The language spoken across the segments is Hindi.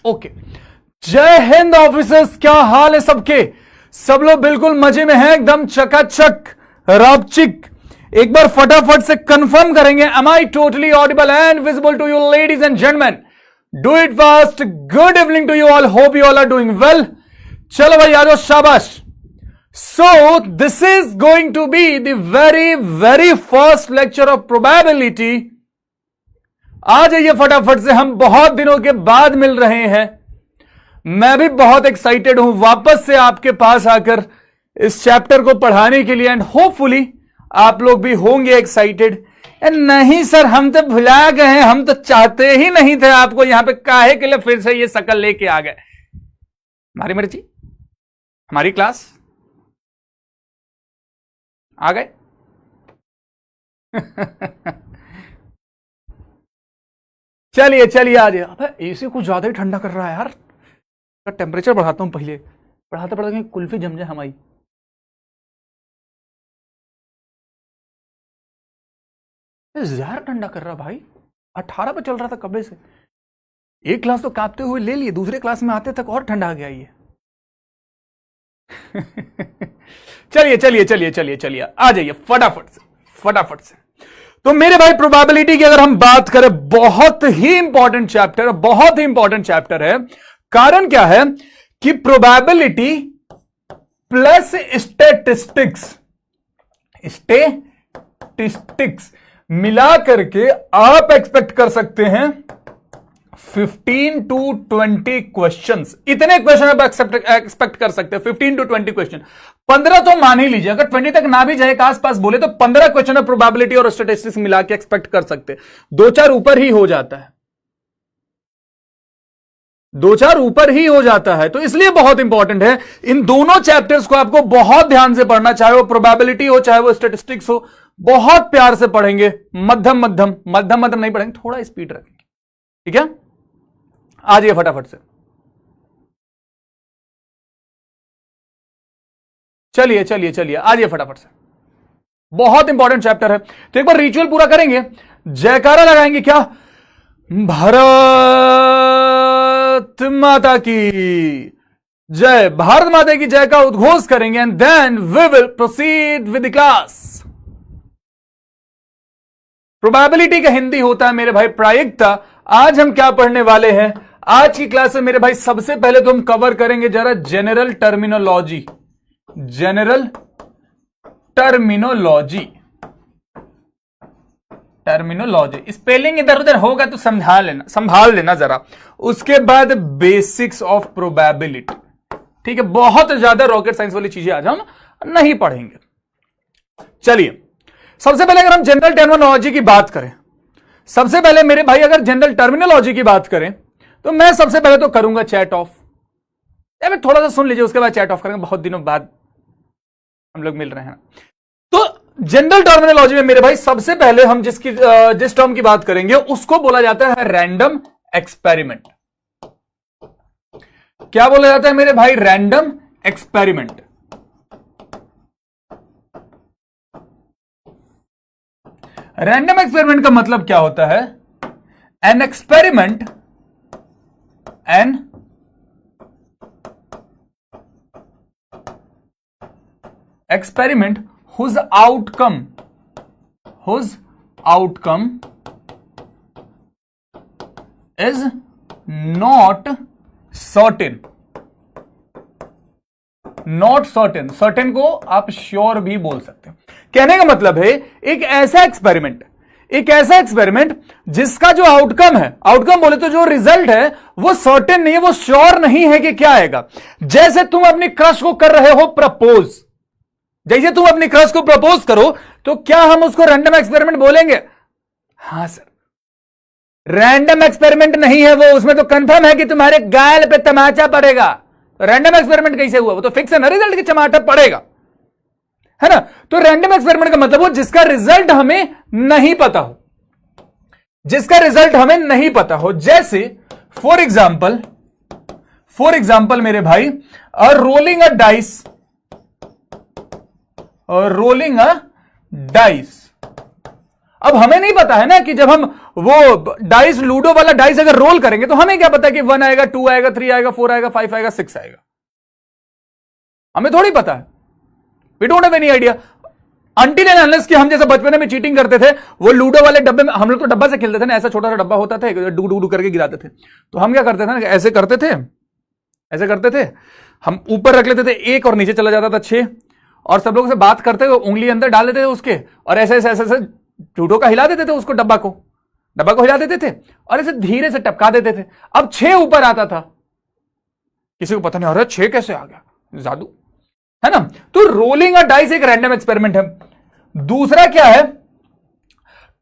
ओके, जय हिंद ऑफिसर्स, क्या हाल है सबके? सब लोग बिल्कुल मजे में हैं, एकदम चकाचक रापचिक। एक बार फटाफट से कंफर्म करेंगे, am I totally audible and visible to you ladies and gentleman? Do it fast. Good evening to you all, hope you all are doing well. चलो भाई आ जाओ, शाबाश। So this is going to be the very first lecture of probability. आ जाइए फटाफट से, हम बहुत दिनों के बाद मिल रहे हैं। मैं भी बहुत एक्साइटेड हूं वापस से आपके पास आकर इस चैप्टर को पढ़ाने के लिए, एंड होपफुली आप लोग भी होंगे एक्साइटेड। नहीं सर, हम तो भुला गए हैं, हम तो चाहते ही नहीं थे आपको यहां पे, काहे के लिए फिर से ये शकल लेके आ गए? हमारी मर्जी, हमारी क्लास, आ गए। चलिए चलिए आ जाइए। अबे एसी कुछ ज्यादा ही ठंडा कर रहा है यार, टेम्परेचर बढ़ाता हूं पहले, बढ़ाते बढ़ाते कुल्फी जम जाए हमारी। ज़्यादा ठंडा कर रहा भाई, 18 पे चल रहा था कब्बे से। एक क्लास तो कांपते हुए ले लिए, दूसरे क्लास में आते तक और ठंडा आ गया ये। चलिए चलिए चलिए चलिए चलिए आ जाइए फटाफट से, फटाफट से। तो मेरे भाई प्रोबेबिलिटी की अगर हम बात करें, बहुत ही इंपॉर्टेंट चैप्टर, बहुत ही इंपॉर्टेंट चैप्टर है। कारण क्या है कि प्रोबेबिलिटी प्लस स्टैटिस्टिक्स मिला करके आप एक्सपेक्ट कर सकते हैं 15 to 20 क्वेश्चंस। इतने क्वेश्चन आप एक्सपेक्ट कर सकते हैं, 15 to 20 क्वेश्चन। 15 तो मान ही लीजिए, अगर 20 तक ना भी जाए, आसपास बोले तो 15 क्वेश्चन ऑफ प्रोबेबिलिटी और स्टैटिस्टिक्स मिला के एक्सपेक्ट कर सकते हैं। 2-4 ऊपर ही हो जाता है, 2-4 ऊपर ही हो जाता है। तो इसलिए बहुत इंपॉर्टेंट है, इन दोनों चैप्टर्स को आपको बहुत ध्यान से पढ़ना, चाहे वो प्रोबेबिलिटी हो चाहे वो स्टैटिस्टिक्स हो। बहुत प्यार से पढ़ेंगे, मध्यम मध्यम मध्यम मध्यम नहीं पढ़ेंगे, थोड़ा स्पीड रखेंगे, ठीक है? आ जाइए फटाफट से, चलिए चलिए चलिए आ जाइए फटाफट से। बहुत इंपॉर्टेंट चैप्टर है। तो एक बार रिचुअल पूरा करेंगे, जयकारा लगाएंगे क्या? भारत माता की जय, भारत माता की जय का उद्घोष करेंगे, and then we will proceed with the class. Probability का हिंदी होता है मेरे भाई प्रायिकता। आज हम क्या पढ़ने वाले हैं आज की क्लास में मेरे भाई? सबसे पहले तो हम कवर करेंगे जरा general terminology. General terminology, terminology spelling इधर उधर होगा तो संभाल लेना जरा। उसके बाद बेसिक्स ऑफ प्रोबेबिलिटी, ठीक है? बहुत ज्यादा रॉकेट साइंस वाली चीजें आज हम नहीं पढ़ेंगे। चलिए सबसे पहले अगर हम जनरल टर्मिनोलॉजी की बात करें, सबसे पहले मेरे भाई अगर जनरल टर्मिनोलॉजी की बात करें तो मैं सबसे पहले तो करूंगा चैट ऑफ। मैं थोड़ा सा सुन लीजिए, उसके बाद चैट ऑफ करेंगे, बहुत दिनों बाद हम लोग मिल रहे हैं। तो जनरल टर्मिनोलॉजी में मेरे भाई सबसे पहले हम जिस टर्म की बात करेंगे उसको बोला जाता है रैंडम एक्सपेरिमेंट। क्या बोला जाता है मेरे भाई? Random experiment. रैंडम एक्सपेरिमेंट का मतलब क्या होता है? An experiment whose outcome is not certain। Certain को आप श्योर भी बोल सकते हो। कहने का मतलब है एक ऐसा एक्सपेरिमेंट जिसका जो आउटकम है, आउटकम बोले तो जो रिजल्ट है वो सर्टेन नहीं है, वो श्योर नहीं है कि क्या आएगा। जैसे तुम अपनी क्रश को कर रहे हो प्रपोज, जैसे तुम अपनी क्रश को प्रपोज करो तो क्या हम उसको रैंडम एक्सपेरिमेंट बोलेंगे? हां सर, रैंडम एक्सपेरिमेंट नहीं है वो, उसमें तो कंफर्म है कि तुम्हारे गाल पे तमाचा पड़ेगा। रैंडम एक्सपेरिमेंट कैसे हुआ? वो तो फिक्स है ना, रिजल्ट की टमाटर पड़ेगा, है ना? तो रैंडम एक्सपेरिमेंट का मतलब वो जिसका रिजल्ट हमें नहीं पता हो, जिसका रिजल्ट हमें नहीं पता हो। जैसे फॉर एग्जाम्पल मेरे भाई रोलिंग अ डाइस अब हमें नहीं पता है ना कि जब हम वो डाइस, लूडो वाला डाइस अगर रोल करेंगे तो हमें क्या पता कि 1 आएगा, 2 आएगा, 3 आएगा, 4 आएगा, 5 आएगा, 6 आएगा, हमें थोड़ी पता है। We don't have any idea until and unless कि हम जैसे बचपन में चीटिंग करते थे, वो लूडो वाले डब्बे में, हम लोग तो डब्बा से खेलते थे ना, ऐसा छोटा सा डब्बा होता था, डू डू डू करके गिराते थे। तो हम क्या करते थे ना, ऐसे करते थे, ऐसे करते थे, हम ऊपर रख लेते थे 1 और नीचे चला जाता था 6, और सब लोगों से बात करते हुए उंगली अंदर डाल देते थे उसके, और ऐसे ऐसे ऐसे झूठों का हिला देते थे उसको, डब्बा को हिला देते थे और ऐसे धीरे से टपका देते थे। अब 6 ऊपर आता था, किसी को पता नहीं, अरे 6 कैसे आ गया, जादू है ना। तो रोलिंग अ डाइस एक रैंडम एक्सपेरिमेंट है। दूसरा क्या है,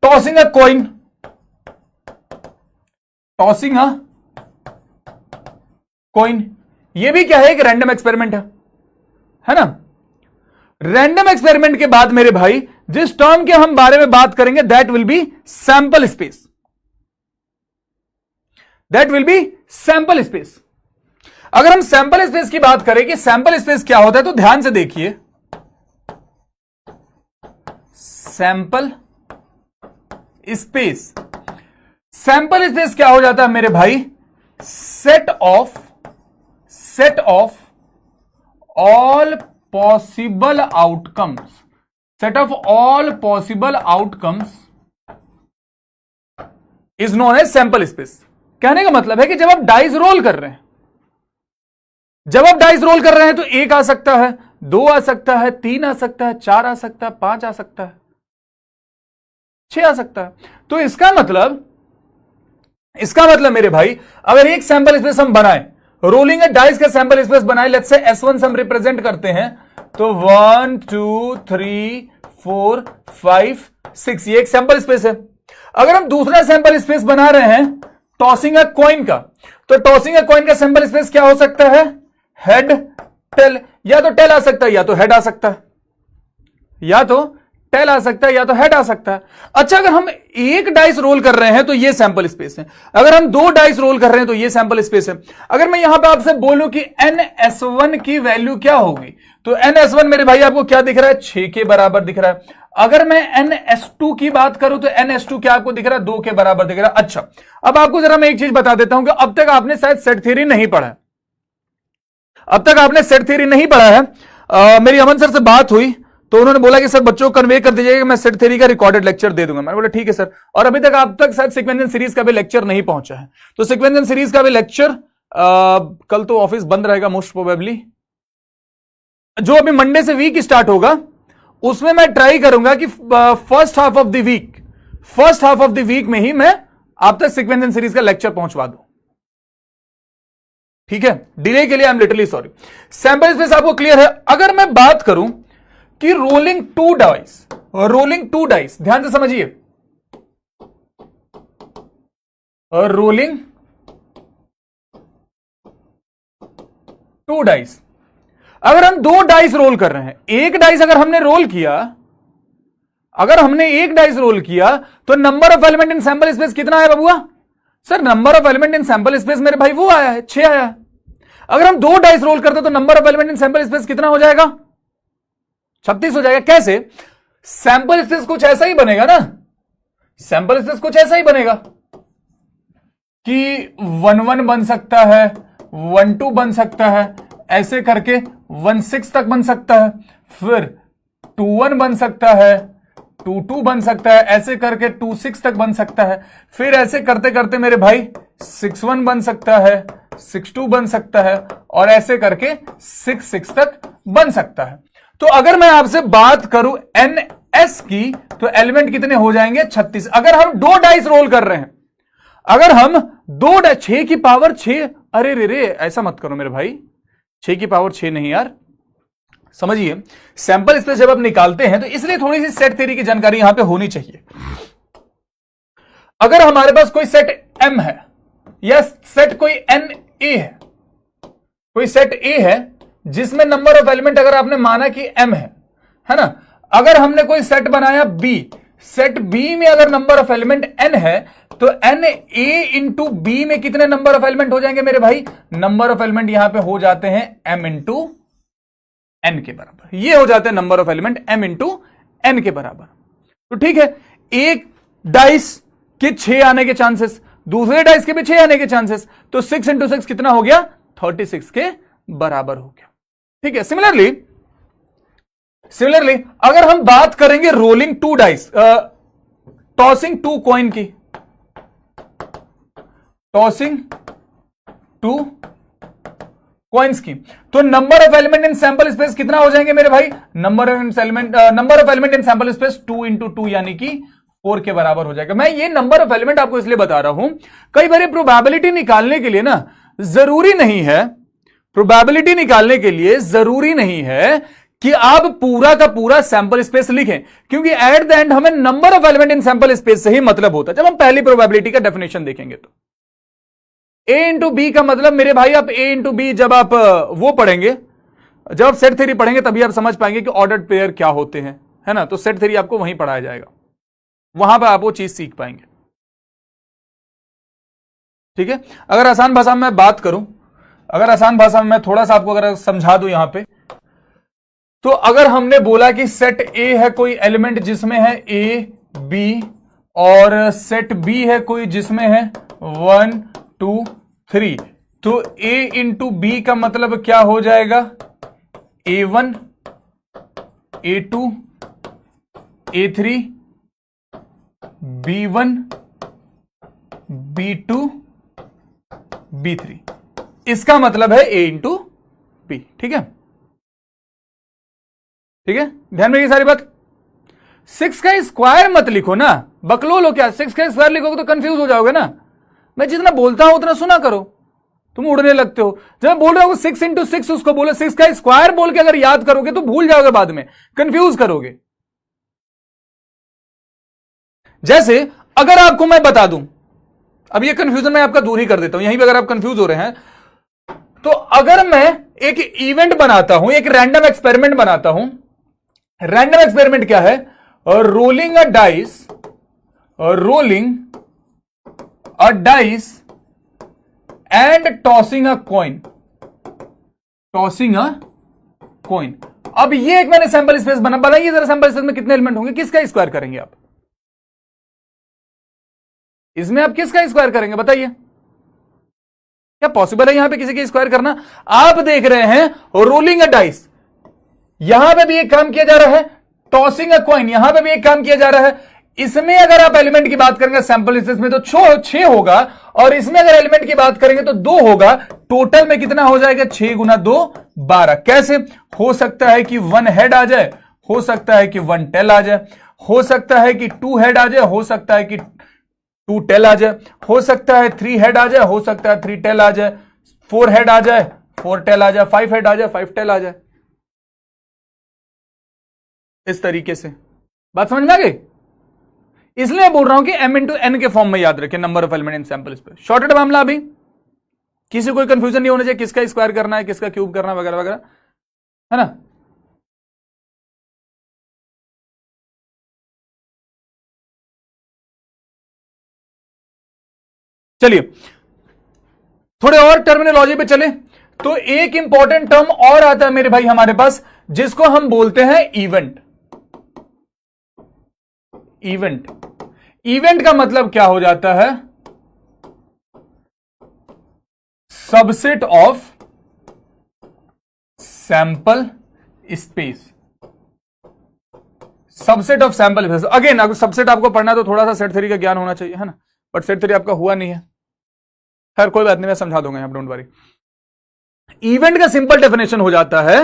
tossing a coin, tossing a coin, ये भी क्या है, एक रैंडम एक्सपेरिमेंट है ना। रैंडम एक्सपेरिमेंट के बाद मेरे भाई जिस टर्म के हम बारे में बात करेंगे that will be sample space, that will be sample space. अगर हम सैंपल स्पेस की बात करें कि सैंपल स्पेस क्या होता है, तो ध्यान से देखिए, सैंपल स्पेस, सैंपल स्पेस क्या हो जाता है मेरे भाई, set of all possible outcomes, set of all possible outcomes is known as sample space. कहने का मतलब है कि जब आप डाइस रोल कर रहे हैं, जब आप डाइस रोल कर रहे हैं तो 1 आ सकता है, 2 आ सकता है, 3 आ सकता है, 4 आ सकता है, 5 आ सकता है, 6 आ सकता है। तो इसका मतलब मेरे भाई, अगर एक सैंपल स्पेस हम बनाएं, रोलिंग ए डाइस का सैंपल स्पेस बनाए, लेट्स से S1 से हम रिप्रेजेंट करते हैं, तो 1 2 3 4 5 6, ये एक सैंपल स्पेस है। अगर हम दूसरा सैंपल स्पेस बना रहे हैं टॉसिंग अ कॉइन का, तो टॉसिंग अ कॉइन का सैंपल स्पेस क्या हो सकता है, हेड टेल, या तो टेल आ सकता है या तो हेड आ सकता है, या तो टेल आ सकता है या तो हेड आ सकता है। अच्छा, अगर हम एक डाइस रोल कर रहे हैं तो ये सैंपल स्पेस है, अगर हम 2 डाइस रोल कर रहे हैं तो ये सैंपल स्पेस है। अगर मैं यहां पे आपसे बोलूं कि NS1 की वैल्यू क्या होगी, तो NS1 मेरे भाई आपको क्या दिख रहा है, 6 के बराबर दिख रहा है। अगर मैं NS2 की बात करूं तो NS2 क्या आपको दिख रहा है, 2 के बराबर दिख रहा है। अच्छा, अब आपको जरा मैं एक चीज बता देता हूं कि अब तक आपने शायद सेट थ्योरी नहीं पढ़ा है, अब तक आपने सेट थ्योरी नहीं पढ़ा है। मेरी अमन सर से बात हुई तो उन्होंने बोला कि सर बच्चों को कन्वे कर दीजिएगा कि मैं सेट थ्योरी का रिकॉर्डेड लेक्चर दे दूंगा। मैंने बोला ठीक है सर। और अभी तक आप तक शायद सीक्वेंस सीरीज का भी लेक्चर नहीं पहुंचा है, तो सीक्वेंस सीरीज का भी लेक्चर कल तो ऑफिस बंद रहेगा मोस्ट प्रोबेबली, जो अभी मंडे से वीक स्टार्ट होगा उसमें मैं ट्राई करूंगा कि first half of the week में ही मैं आप तक सीक्वेंस सीरीज का लेक्चर पहुंचवा दूं। ठीक है, डिले के लिए I am literally sorry. Sample space आपको क्लियर है। अगर मैं बात करूं कि रोलिंग टू डाइस, ध्यान से समझिए, रोलिंग 2 डाइस, अगर हम 2 डाइस रोल कर रहे हैं, एक डाइस अगर हमने रोल किया, अगर हमने एक डाइस रोल किया तो number of element in sample space कितना है बबुआ, sir number of element in sample space मेरे भाई वो आया है, 6 आया है। अगर हम 2 डाइस रोल करते तो number of element in sample space कितना हो जाएगा, 36 हो जाएगा। कैसे, सैंपल स्पेस कुछ ऐसा ही बनेगा ना, सैंपल स्पेस कुछ ऐसा ही बनेगा कि 1 बन सकता है, 1 बन सकता है, ऐसे करके 1 तक बन सकता है, फिर 2 बन सकता है, 2 बन सकता है, ऐसे करके 2 तक बन सकता है, फिर ऐसे करते करते मेरे भाई 6 बन सकता है, 6 बन सकता है, और ऐसे करके 6 तक बन सकता है। तो अगर मैं आपसे बात करूं NS की, तो एलिमेंट कितने हो जाएंगे, 36। अगर हम 2 डाइस रोल कर रहे हैं, अगर हम 6 की पावर 6, अरे रे रे ऐसा मत करो मेरे भाई, 6 की पावर 6 नहीं यार, समझिए सैंपल स्पेस जब आप निकालते हैं तो इसलिए थोड़ी सी सेट थ्योरी की जानकारी यहां पे होनी चाहिए। अगर हमारे पास कोई सेट M है या सेट कोई NA है, कोई सेट A है जिसमें नंबर ऑफ एलिमेंट अगर आपने माना कि M है ना, अगर हमने कोई सेट बनाया B, सेट B में अगर नंबर ऑफ एलिमेंट N है, तो NA इंटू B में कितने नंबर ऑफ एलिमेंट हो जाएंगे मेरे भाई, नंबर ऑफ एलिमेंट यहां पे हो जाते हैं M इंटू N के बराबर, ये हो जाते हैं number of element M into N के बराबर। तो ठीक है, एक डाइस के 6 आने के चांसेस, दूसरे डाइस के भी 6 आने के चांसेस, तो 6 इंटू 6 कितना हो गया? 36 के बराबर हो गया। ठीक है। सिमिलरली अगर हम बात करेंगे रोलिंग 2 डाइस, टॉसिंग 2 कॉइन की, टॉसिंग 2 कॉइन्स की, तो number of element in sample space कितना हो जाएंगे मेरे भाई? Number of element in sample space 2 into 2 यानी कि 4 के बराबर हो जाएगा। मैं ये नंबर ऑफ एलिमेंट आपको इसलिए बता रहा हूं, कई बार प्रोबेबिलिटी निकालने के लिए ना जरूरी नहीं है, प्रोबेबिलिटी निकालने के लिए जरूरी नहीं है कि आप पूरा का पूरा सैंपल स्पेस लिखें, क्योंकि एट द एंड हमें number of element in sample space से ही मतलब होता है। जब हम पहली प्रोबेबिलिटी का डेफिनेशन देखेंगे तो ए इंटू बी का मतलब मेरे भाई, आप ए इंटू बी जब आप वो पढ़ेंगे, जब आप सेट थ्योरी पढ़ेंगे तभी आप समझ पाएंगे कि ऑर्डर्ड पेयर क्या होते हैं, है ना। तो सेट थ्योरी आपको वहीं पढ़ाया जाएगा, वहां पर आप वो चीज सीख पाएंगे। ठीक है। अगर आसान भाषा में मैं बात करूं, अगर आसान भाषा में मैं थोड़ा सा आपको अगर समझा दूं यहां पे, तो अगर हमने बोला कि सेट ए है कोई एलिमेंट जिसमें है ए बी, और सेट बी है कोई जिसमें है 1 2 3, तो ए इंटू बी का मतलब क्या हो जाएगा? A1 A2 A3 B1 B2 B3, इसका मतलब है A इंटू बी। ठीक है, ठीक है, ध्यान में ये सारी बात। 6 का स्क्वायर मत लिखो ना, बकलो लो क्या, 6 का स्क्वायर लिखोगे तो कंफ्यूज हो जाओगे ना। मैं जितना बोलता हूं उतना सुना करो, तुम उड़ने लगते हो। जब मैं बोल रहा हूं 6 इंटू 6 उसको बोलो, 6 का स्क्वायर बोल के अगर याद करोगे तो भूल जाओगे, बाद में कंफ्यूज करोगे। जैसे अगर आपको मैं बता दूं, अब ये कंफ्यूजन मैं आपका दूर ही कर देता हूं, यहीं पे अगर आप कंफ्यूज हो रहे हैं, तो अगर मैं एक इवेंट बनाता हूं, एक रैंडम एक्सपेरिमेंट बनाता हूं, रैंडम एक्सपेरिमेंट क्या है? Rolling a dice, rolling a dice and tossing a coin, tossing a coin. अब ये एक मैंने सैंपल स्पेस बना, बताइए जरा सैंपल स्पेस में कितने एलिमेंट होंगे, किसका स्क्वायर करेंगे आप? इसमें आप किसका स्क्वायर करेंगे बताइए? क्या पॉसिबल है यहां पे किसी का स्क्वायर करना? आप देख रहे हैं रोलिंग अ डाइस, यहां पे भी एक काम किया जा रहा है, टॉसिंग अ कॉइन यहां पे भी एक काम किया जा रहा है। इसमें अगर आप एलिमेंट की बात करेंगे सैंपल स्पेस में तो 6 होगा, और इसमें अगर एलिमेंट की बात करेंगे तो 2 होगा। टोटल में कितना हो जाएगा? 6 गुना 2 12। कैसे हो सकता है कि 1 हेड आ जाए, हो सकता है कि 1 टेल आ जाए, हो सकता है कि 2 हेड आ जाए, हो सकता है कि 2 टेल आ जाए, हो सकता है 3 हेड आ जाए, हो सकता है 3 टेल आ जाए, 4 हेड आ जाए, 4 टेल आ जाए, 5 हेड आ जाए, 5 टेल आ जाए। इस तरीके से बात समझ में आ गई? इसलिए बोल रहा हूं कि m इंटू एन के फॉर्म में याद रखें number of element in sample space. Shorted मामला, अभी किसी कोई कंफ्यूजन नहीं होना चाहिए किसका स्क्वायर करना है, किसका क्यूब करना है, वगैरह वगैरह, है ना। चलिए थोड़े और टर्मिनोलॉजी पे चले, तो एक इंपॉर्टेंट टर्म और आता है मेरे भाई हमारे पास, जिसको हम बोलते हैं इवेंट। इवेंट, इवेंट का मतलब क्या हो जाता है? Subset of sample space, subset of sample space. Again अगर सबसेट आपको पढ़ना है तो थोड़ा सा सेट थ्योरी का ज्ञान होना चाहिए, है ना, बट सेट थ्योरी आपका हुआ नहीं है। खैर कोई बात नहीं, मैं समझा दूंगा, डोंट वरी। इवेंट का सिंपल डेफिनेशन हो जाता है,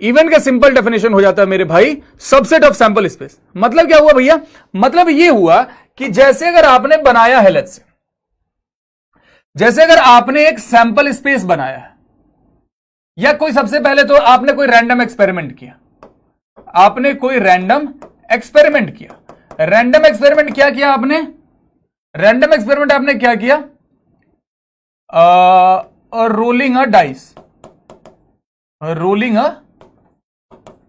इवेंट का सिंपल डेफिनेशन हो जाता है मेरे भाई सबसेट ऑफ सैंपल स्पेस। मतलब क्या हुआ भैया? मतलब ये हुआ कि जैसे अगर आपने बनाया है, लेट्स से जैसे अगर आपने एक सैंपल स्पेस बनाया है, या कोई सबसे पहले तो आपने कोई रैंडम एक्सपेरिमेंट किया, आपने कोई रैंडम एक्सपेरिमेंट किया। रैंडम एक्सपेरिमेंट क्या किया आपने? रैंडम एक्सपेरिमेंट आपने क्या किया? Rolling a dice, rolling a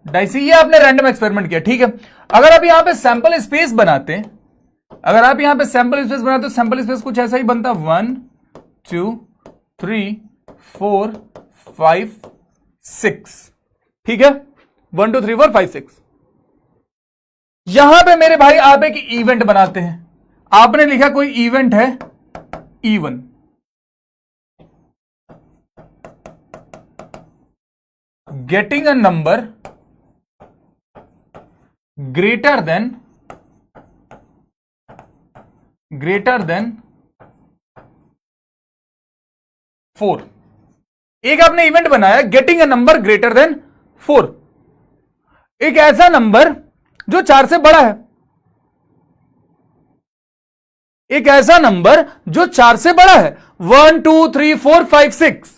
dice, ये आपने रैंडम एक्सपेरिमेंट किया, ठीक है। अगर आप यहां पे सैंपल स्पेस बनाते, अगर आप यहां पे सैंपल स्पेस बनाते, तो सैंपल स्पेस कुछ ऐसा ही बनता, 1 2 3 4 5 6, ठीक है, 1 2 3 4 5 6। यहां पे मेरे भाई आप एक इवेंट बनाते हैं, आपने लिखा कोई इवेंट है E1, getting a number greater than 4। एक आपने इवेंट बनाया getting a number greater than 4, एक ऐसा नंबर जो 4 से बड़ा है, एक ऐसा नंबर जो 4 से बड़ा है, 1 2 3 4 5 6।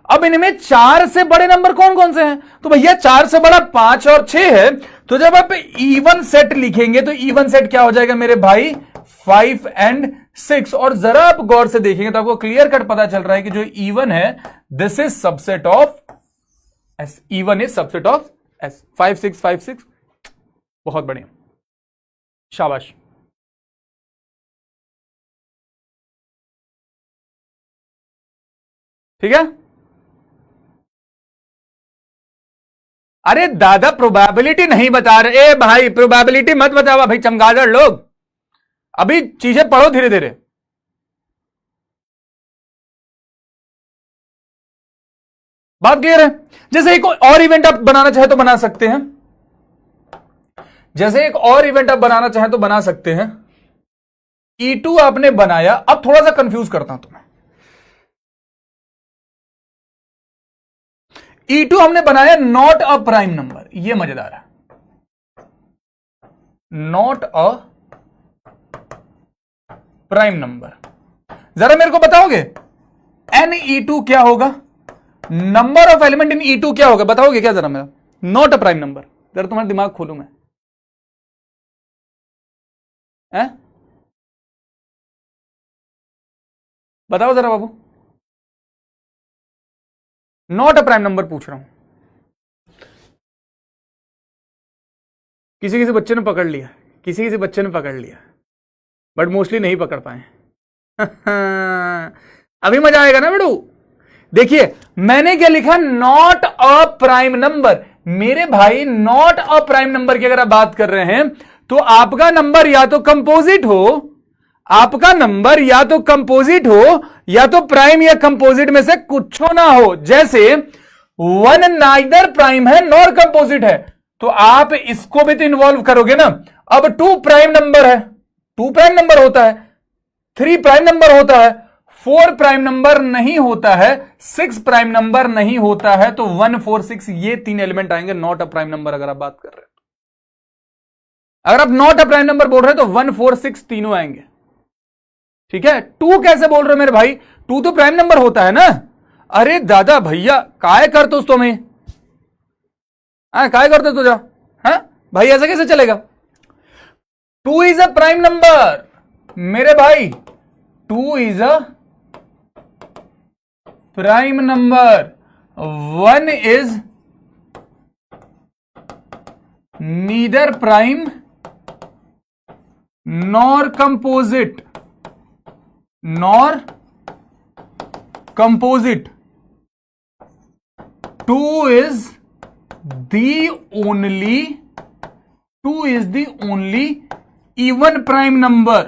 अब इनमें 4 से बड़े नंबर कौन कौन से हैं? तो भैया 4 से बड़ा 5 और 6 है, तो जब आप इवन सेट लिखेंगे तो इवन सेट क्या हो जाएगा मेरे भाई? 5 एंड 6। और जरा आप गौर से देखेंगे तो आपको क्लियर कट पता चल रहा है कि जो इवन है this is subset of S, even is subset of S. 5 6 5 6, बहुत बढ़िया, शाबाश। ठीक है। अरे दादा प्रोबेबिलिटी नहीं बता रहे, ए भाई प्रोबेबिलिटी मत बताओ भाई चमगादड़ लोग, अभी चीजें पढ़ो धीरे धीरे। बात क्लियर है? जैसे एक और इवेंट आप बनाना चाहे तो बना सकते हैं, जैसे एक और इवेंट आप बनाना चाहे तो बना सकते हैं। E2 आपने बनाया, अब थोड़ा सा कंफ्यूज करता हूं तुम्हें। E2 हमने बनाया नॉट अ प्राइम नंबर, ये मजेदार है, नॉट अ प्राइम नंबर। जरा मेरे को बताओगे NE2 क्या होगा? Number of element in E2 क्या होगा, बताओगे क्या जरा मेरा? नॉट अ प्राइम नंबर, जरा तुम्हारा दिमाग खोलू मैं, है? बताओ जरा बाबू, नॉट अ प्राइम नंबर पूछ रहा हूं। किसी किसी बच्चे ने पकड़ लिया, किसी किसी बच्चे ने पकड़ लिया, बट मोस्टली नहीं पकड़ पाए। अभी मजा आएगा ना बेटू। देखिए मैंने क्या लिखा, नॉट अ प्राइम नंबर। मेरे भाई नॉट अ प्राइम नंबर की अगर आप बात कर रहे हैं तो आपका नंबर या तो कंपोजिट हो, आपका नंबर या तो कंपोजिट हो या तो प्राइम या कंपोजिट में से कुछ ना हो। जैसे 1 नाइदर प्राइम है नॉर कंपोजिट है, तो आप इसको भी तो इन्वॉल्व करोगे ना। अब 2 प्राइम नंबर है, 2 प्राइम नंबर होता है, 3 प्राइम नंबर होता है, 4 प्राइम नंबर नहीं होता है, 6 प्राइम नंबर नहीं होता है, तो 1 4 6 ये 3 एलिमेंट आएंगे नॉट अ प्राइम नंबर अगर आप बात कर रहे हैं। अगर आप नॉट अ प्राइम नंबर बोल रहे हैं तो 1 4 6 तीनों आएंगे। ठीक है। 2 कैसे बोल रहे हो मेरे भाई? 2 तो प्राइम नंबर होता है ना। अरे दादा भैया काय करते हो तुम्हें, काय करते तुझा, है भाई ऐसा कैसे चलेगा? 2 इज अ प्राइम नंबर मेरे भाई, 2 is a prime number, 1 is neither prime nor composite, nor composite, 2 is the only even prime number।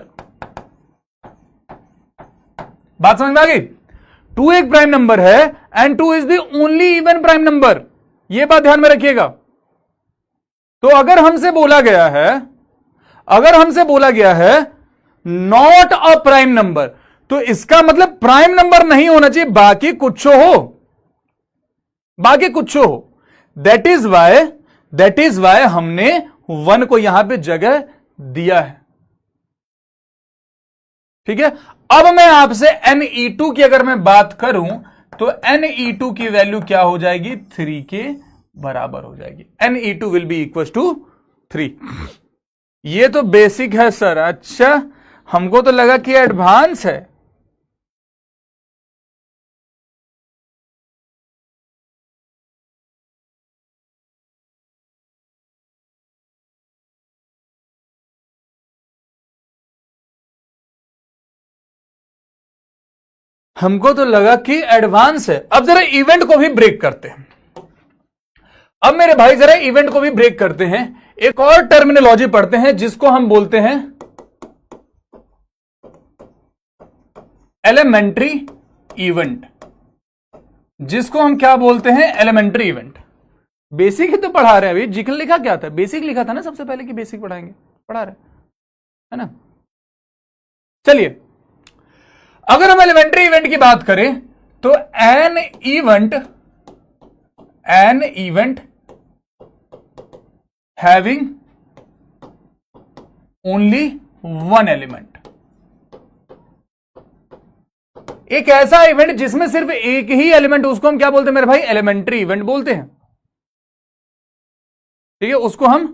बात समझ में आ गई? 2 एक प्राइम नंबर है and 2 is the only even prime number, यह बात ध्यान में रखिएगा। तो अगर हमसे बोला गया है नॉट अ प्राइम नंबर, तो इसका मतलब प्राइम नंबर नहीं होना चाहिए, बाकी कुछ हो, दैट इज वाई हमने 1 को यहां पे जगह दिया है। ठीक है। अब मैं आपसे NE2 की अगर मैं बात करूं तो NE2 की वैल्यू क्या हो जाएगी? 3 के बराबर हो जाएगी। NE2 will be equal to 3। ये तो बेसिक है सर। अच्छा, हमको तो लगा कि एडवांस है। हमको तो लगा कि एडवांस है। अब जरा इवेंट को भी ब्रेक करते हैं। अब मेरे भाई जरा इवेंट को भी ब्रेक करते हैं। एक और टर्मिनोलॉजी पढ़ते हैं जिसको हम बोलते हैं एलिमेंट्री इवेंट। जिसको हम क्या बोलते हैं? Elementary event. बेसिक ही तो पढ़ा रहे हैं अभी। जिकल लिखा क्या था? बेसिक लिखा था ना सबसे पहले कि बेसिक पढ़ाएंगे, पढ़ा रहे है ना। चलिए, अगर हम एलिमेंट्री इवेंट की बात करें तो an event having only one element. एक ऐसा इवेंट जिसमें सिर्फ एक ही एलिमेंट, उसको हम क्या बोलते हैं मेरे भाई? एलिमेंट्री इवेंट बोलते हैं। ठीक है, उसको हम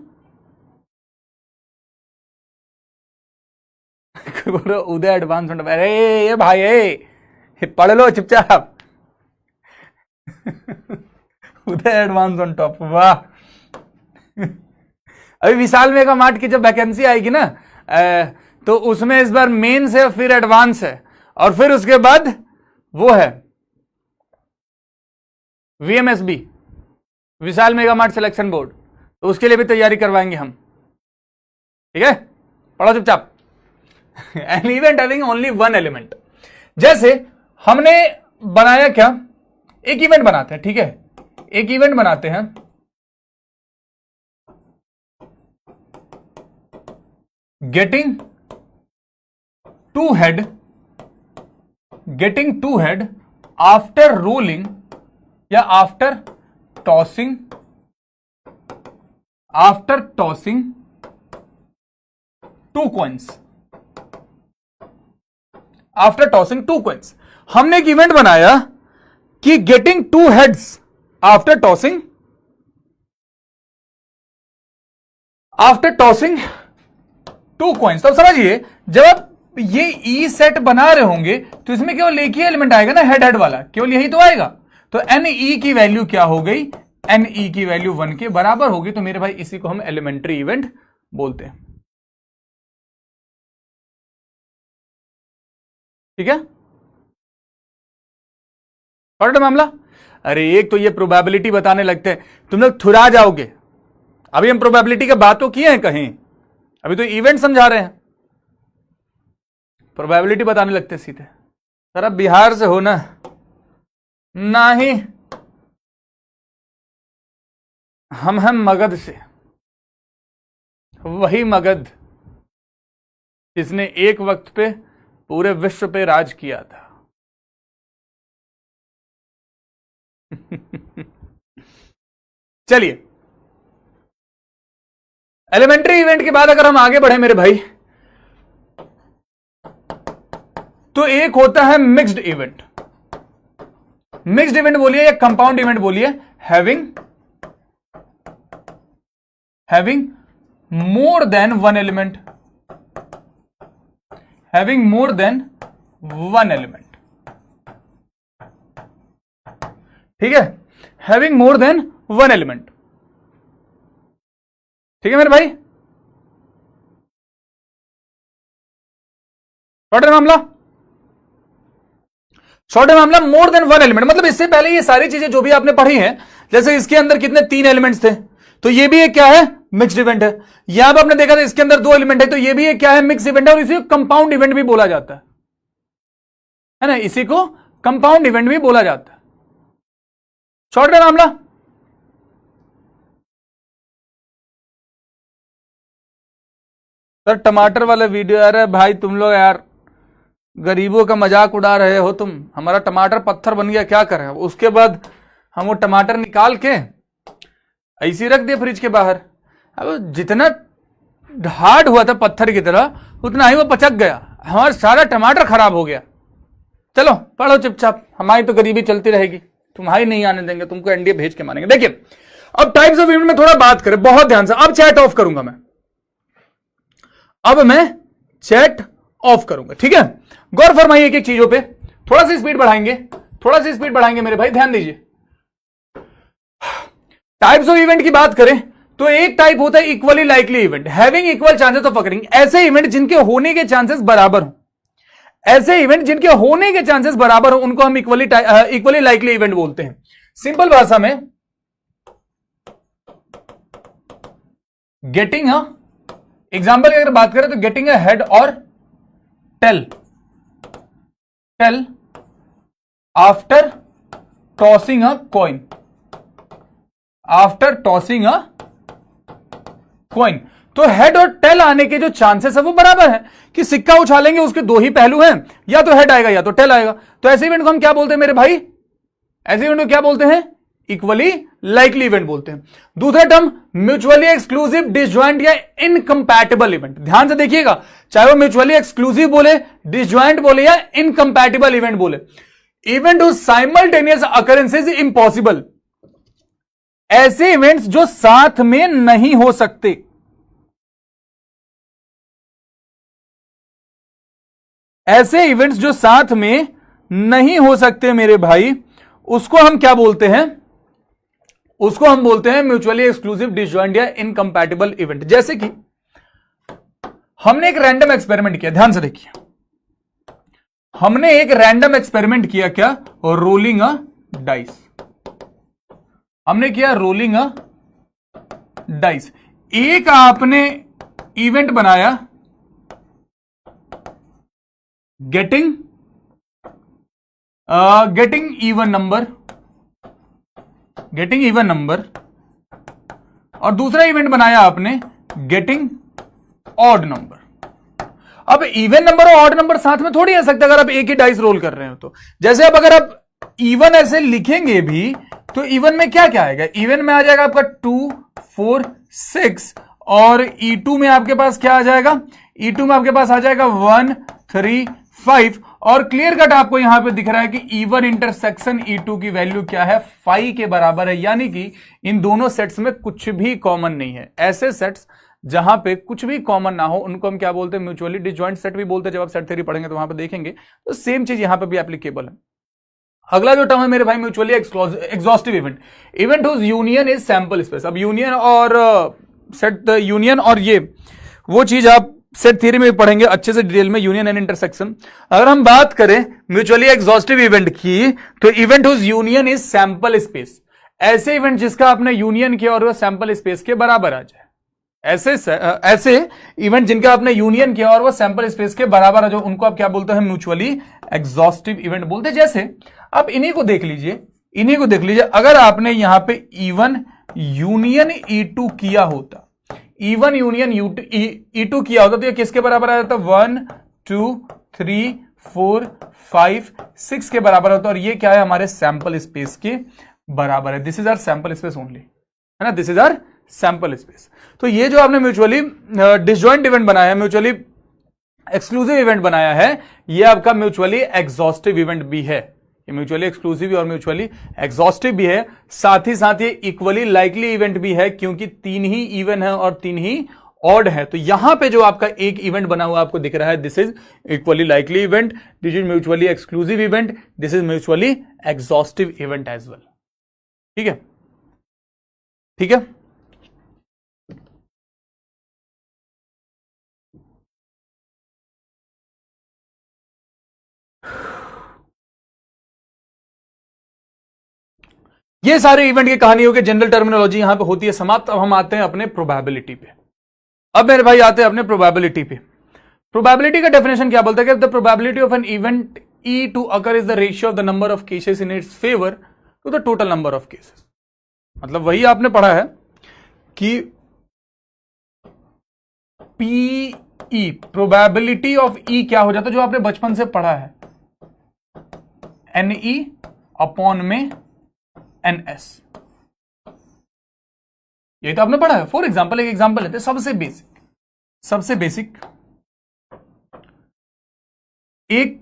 उदय एडवांस। अरे ये भाई ये पढ़ लो चुपचाप। उदय एडवांस ऑन टॉप, वाह। अभी विशाल मेगा मार्ट की जब वैकेंसी आएगी ना तो उसमें इस बार मेंस है, फिर एडवांस है, और फिर उसके बाद वो है वीएमएसबी, विशाल मेगा मार्ट सिलेक्शन बोर्ड। तो उसके लिए भी तैयारी करवाएंगे हम। ठीक है, पढ़ो चुपचाप। An event having only one element. जैसे हमने बनाया क्या? एक इवेंट बनाते हैं। ठीक है, एक इवेंट बनाते हैं getting two head after rolling या after tossing two coins. After tossing two coins हमने एक इवेंट बनाया कि getting two heads after tossing two coins. तो समझिए, जब आप ये ई सेट बना रहे होंगे तो इसमें केवल एक ही एलिमेंट आएगा ना, हेड हेड वाला, केवल यही तो आएगा। तो एन ई की वैल्यू क्या हो गई? एन ई की वैल्यू 1 के बराबर होगी। तो मेरे भाई इसी को हम एलिमेंट्री इवेंट बोलते हैं। ठीक है, और मामला। अरे एक तो ये प्रोबेबिलिटी बताने लगते हैं, तुम लोग थुरा जाओगे। अभी हम प्रोबेबिलिटी की बात तो किए हैं कहीं, अभी तो इवेंट समझा रहे हैं, प्रोबेबिलिटी बताने लगते सीधे। सर आप बिहार से हो ना? नहीं, हम हैं मगध से। वही मगध जिसने एक वक्त पे पूरे विश्व पे राज किया था। चलिए, एलिमेंट्री इवेंट के बाद अगर हम आगे बढ़े मेरे भाई, तो एक होता है मिक्स्ड इवेंट। मिक्स्ड इवेंट बोलिए या कंपाउंड इवेंट बोलिए, having more than one element. Having more than one element. ठीक है, having more than one element. ठीक है मेरे भाई, शॉर्ट मामला मोर देन वन एलिमेंट। मतलब इससे पहले ये सारी चीजें जो भी आपने पढ़ी हैं, जैसे इसके अंदर कितने 3 एलिमेंट्स थे, तो ये भी एक क्या है? मिक्स्ड इवेंट है। यहां पर आपने देखा था इसके अंदर 2 एलिमेंट है, तो ये भी एक क्या है? मिक्स इवेंट है। और इसी को कंपाउंड इवेंट भी बोला जाता है ना, इसी को कंपाउंड इवेंट भी बोला जाता है। शॉर्ट मामला। सर टमाटर वाला वीडियो आ रहा है भाई, तुम लोग यार गरीबों का मजाक उड़ा रहे हो तुम। हमारा टमाटर पत्थर बन गया, क्या करें? उसके बाद हम वो टमाटर निकाल के ऐसे रख दिए फ्रिज के बाहर। अब जितना हार्ड हुआ था पत्थर की तरह, उतना ही वो पचक गया, हमारा सारा टमाटर खराब हो गया। चलो पढ़ो चुपचाप, हमारी तो गरीबी चलती रहेगी, तुम्हारी नहीं आने देंगे, तुमको एनडीए भेज के मानेंगे। देखिए, अब टाइप्स ऑफ इवेंट में थोड़ा बात करें, बहुत ध्यान से। अब चैट ऑफ करूंगा मैं, अब मैं चैट ऑफ करूंगा। ठीक है, गौर फरमाइए एक एक चीजों पे। थोड़ा सी स्पीड बढ़ाएंगे मेरे भाई, ध्यान दीजिए। टाइप्स ऑफ इवेंट की बात करें तो एक टाइप होता है equally likely event, having equal chances of occurring. ऐसे इवेंट जिनके होने के चांसेस बराबर हो, ऐसे इवेंट जिनके होने के चांसेस बराबर हो, उनको हम इक्वली लाइकली इवेंट बोलते हैं। सिंपल भाषा में गेटिंग एग्जाम्पल की अगर बात करें तो गेटिंग अ हेड और tail after tossing a coin, after tossing a coin. तो हेड और टेल आने के जो चांसेस है वो बराबर है कि सिक्का उछालेंगे उसके दो ही पहलू हैं, या तो हेड आएगा या तो टेल आएगा। तो ऐसे इवेंट को हम क्या बोलते हैं मेरे भाई, ऐसे इवेंट को क्या बोलते हैं, इक्वली लाइकली इवेंट बोलते हैं। दूसरा टर्म म्यूचुअली एक्सक्लूसिव, डिसजॉइंट या इनकंपैटिबल इवेंट। ध्यान से देखिएगा, चाहे वो म्यूचुअली एक्सक्लूसिव बोले, डिसजॉइंट बोले या इनकंपैटिबल इवेंट बोले, event whose simultaneous occurrence is impossible. ऐसे इवेंट्स जो साथ में नहीं हो सकते, ऐसे इवेंट्स जो साथ में नहीं हो सकते मेरे भाई, उसको हम क्या बोलते हैं, उसको हम बोलते हैं म्यूचुअली एक्सक्लूसिव, डिसजॉइंट या इनकंपैटिबल इवेंट। जैसे कि हमने एक रैंडम एक्सपेरिमेंट किया, ध्यान से देखिए, हमने एक रैंडम एक्सपेरिमेंट किया, क्या, रोलिंग अ डाइस। हमने किया रोलिंग अ डाइस। एक आपने इवेंट बनाया getting even number, getting even number, और दूसरा इवेंट बनाया आपने गेटिंग ऑड नंबर। अब इवन नंबर और ऑड नंबर साथ में थोड़ी आ सकते अगर आप एक ही डाइस रोल कर रहे हो तो। जैसे अब अगर आप इवन ऐसे लिखेंगे भी तो इवन में क्या क्या आएगा, इवन में आ जाएगा आपका 2, 4, 6, और E2 में आपके पास क्या आ जाएगा, E2 में आपके पास आ जाएगा 1, 3, 5, और क्लियर कट आपको यहां पे दिख रहा है कि E1 इंटरसेक्शन E2 की वैल्यू क्या है, 5 के बराबर है। यानी कि इन दोनों सेट्स में कुछ भी कॉमन नहीं है। ऐसे सेट्स जहां पे कुछ भी कॉमन ना हो उनको हम क्या बोलते हैं, म्यूचुअली डिसजॉइंट सेट भी बोलते हैं। जब आप सेट थ्योरी पढ़ेंगे तो वहां पे देखेंगे, तो सेम चीज यहां पे भी एप्लीकेबल है। अगला जो टर्म है मेरे भाई mutually exhaustive event, event whose union is sample space. अब यूनियन और सेट, यूनियन और ये वो चीज आप सेट थ्योरी में पढ़ेंगे अच्छे से डिटेल में, यूनियन एंड इंटरसेक्शन। अगर हम बात करें म्यूचुअली एग्जॉस्टिव इवेंट की, तो event whose union is sample space. ऐसे इवेंट जिसका आपने यूनियन किया और वह सैंपल स्पेस के बराबर आ जाए, ऐसे इवेंट जिनका आपने यूनियन किया और वह सैंपल स्पेस के बराबर आ जाए, उनको आप क्या बोलते हैं, म्यूचुअली एग्जॉस्टिव इवेंट बोलते हैं। जैसे आप इन्हीं को देख लीजिए, अगर आपने यहां पे E1 यूनियन E2 किया होता, E1 यूनियन E2 किया होता, तो ये किसके बराबर आ जाता, 1, 2, 3, 4, 5, 6 के बराबर होता, और ये क्या है, हमारे सैंपल स्पेस के बराबर है। This is our sample space only, है ना, this is our sample space. तो ये जो आपने म्यूचुअली डिसजॉइंट इवेंट बनाया है, म्यूचुअली एक्सक्लूसिव इवेंट बनाया है, ये आपका म्यूचुअली एग्जॉस्टिव इवेंट भी है। ये म्यूचुअली एक्सक्लूसिव और म्यूचुअली एग्जॉस्टिव भी है, साथ ही साथ ये इक्वली लाइकली इवेंट भी है, क्योंकि 3 ही इवन है और 3 ही ऑड है। तो यहां पे जो आपका एक इवेंट बना हुआ आपको दिख रहा है, this is equally likely event, this is mutually exclusive event, this is mutually exhaustive event as well. ठीक है, ठीक है। ये सारे इवेंट की कहानियों के जनरल टर्मिनोलॉजी यहां पे होती है समाप्त। अब हम आते हैं अपने प्रोबेबिलिटी पे। अब मेरे भाई आते हैं अपने प्रोबेबिलिटी पे। प्रोबेबिलिटी का डेफिनेशन क्या बोलता है कि the probability of an event E to occur is the ratio of the number of cases in its favour to the total number of cases. मतलब वही आपने पढ़ा है कि PE, प्रोबेबिलिटी ऑफ E क्या हो जाता है, जो आपने बचपन से पढ़ा है, NE अपॉन में NS। ये तो आपने पढ़ा है। फॉर एग्जाम्पल, एक एग्जाम्पल लेते हैं, सबसे बेसिक एक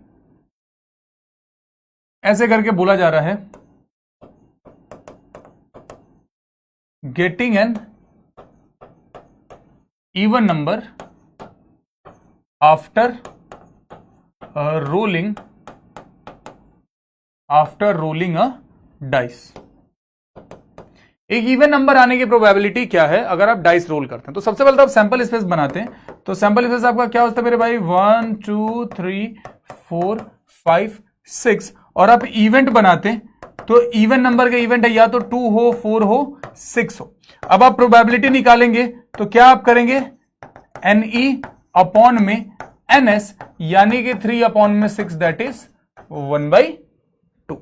ऐसे करके बोला जा रहा है, getting an even number after rolling a dice. एक इवन नंबर आने की प्रोबेबिलिटी क्या है अगर आप डाइस रोल करते हैं। तो सबसे पहले तो आप सैंपल स्पेस बनाते हैं। तो सैंपल स्पेस आपका क्या होता है मेरे भाई, 1, 2, 3, 4, 5, 6, और आप इवेंट बनाते हैं तो इवन नंबर का इवेंट है, या तो 2 हो, 4 हो, 6 हो। अब आप प्रोबेबिलिटी निकालेंगे तो क्या आप करेंगे, NE अपॉन में NS, यानी कि 3 अपॉन में 6, that is 1/2,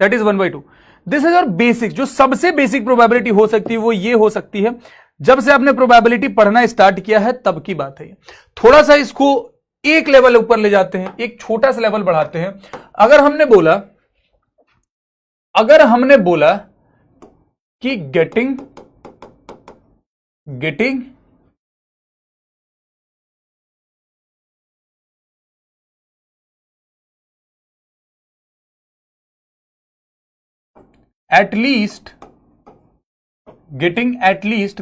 that is 1/2। This is और बेसिक, जो सबसे बेसिक प्रोबेबिलिटी हो सकती है वो ये हो सकती है। जब से आपने प्रोबेबिलिटी पढ़ना स्टार्ट किया है तब की बात है। थोड़ा सा इसको एक लेवल ऊपर ले जाते हैं, एक छोटा सा लेवल बढ़ाते हैं। अगर हमने बोला कि गेटिंग एटलीस्ट,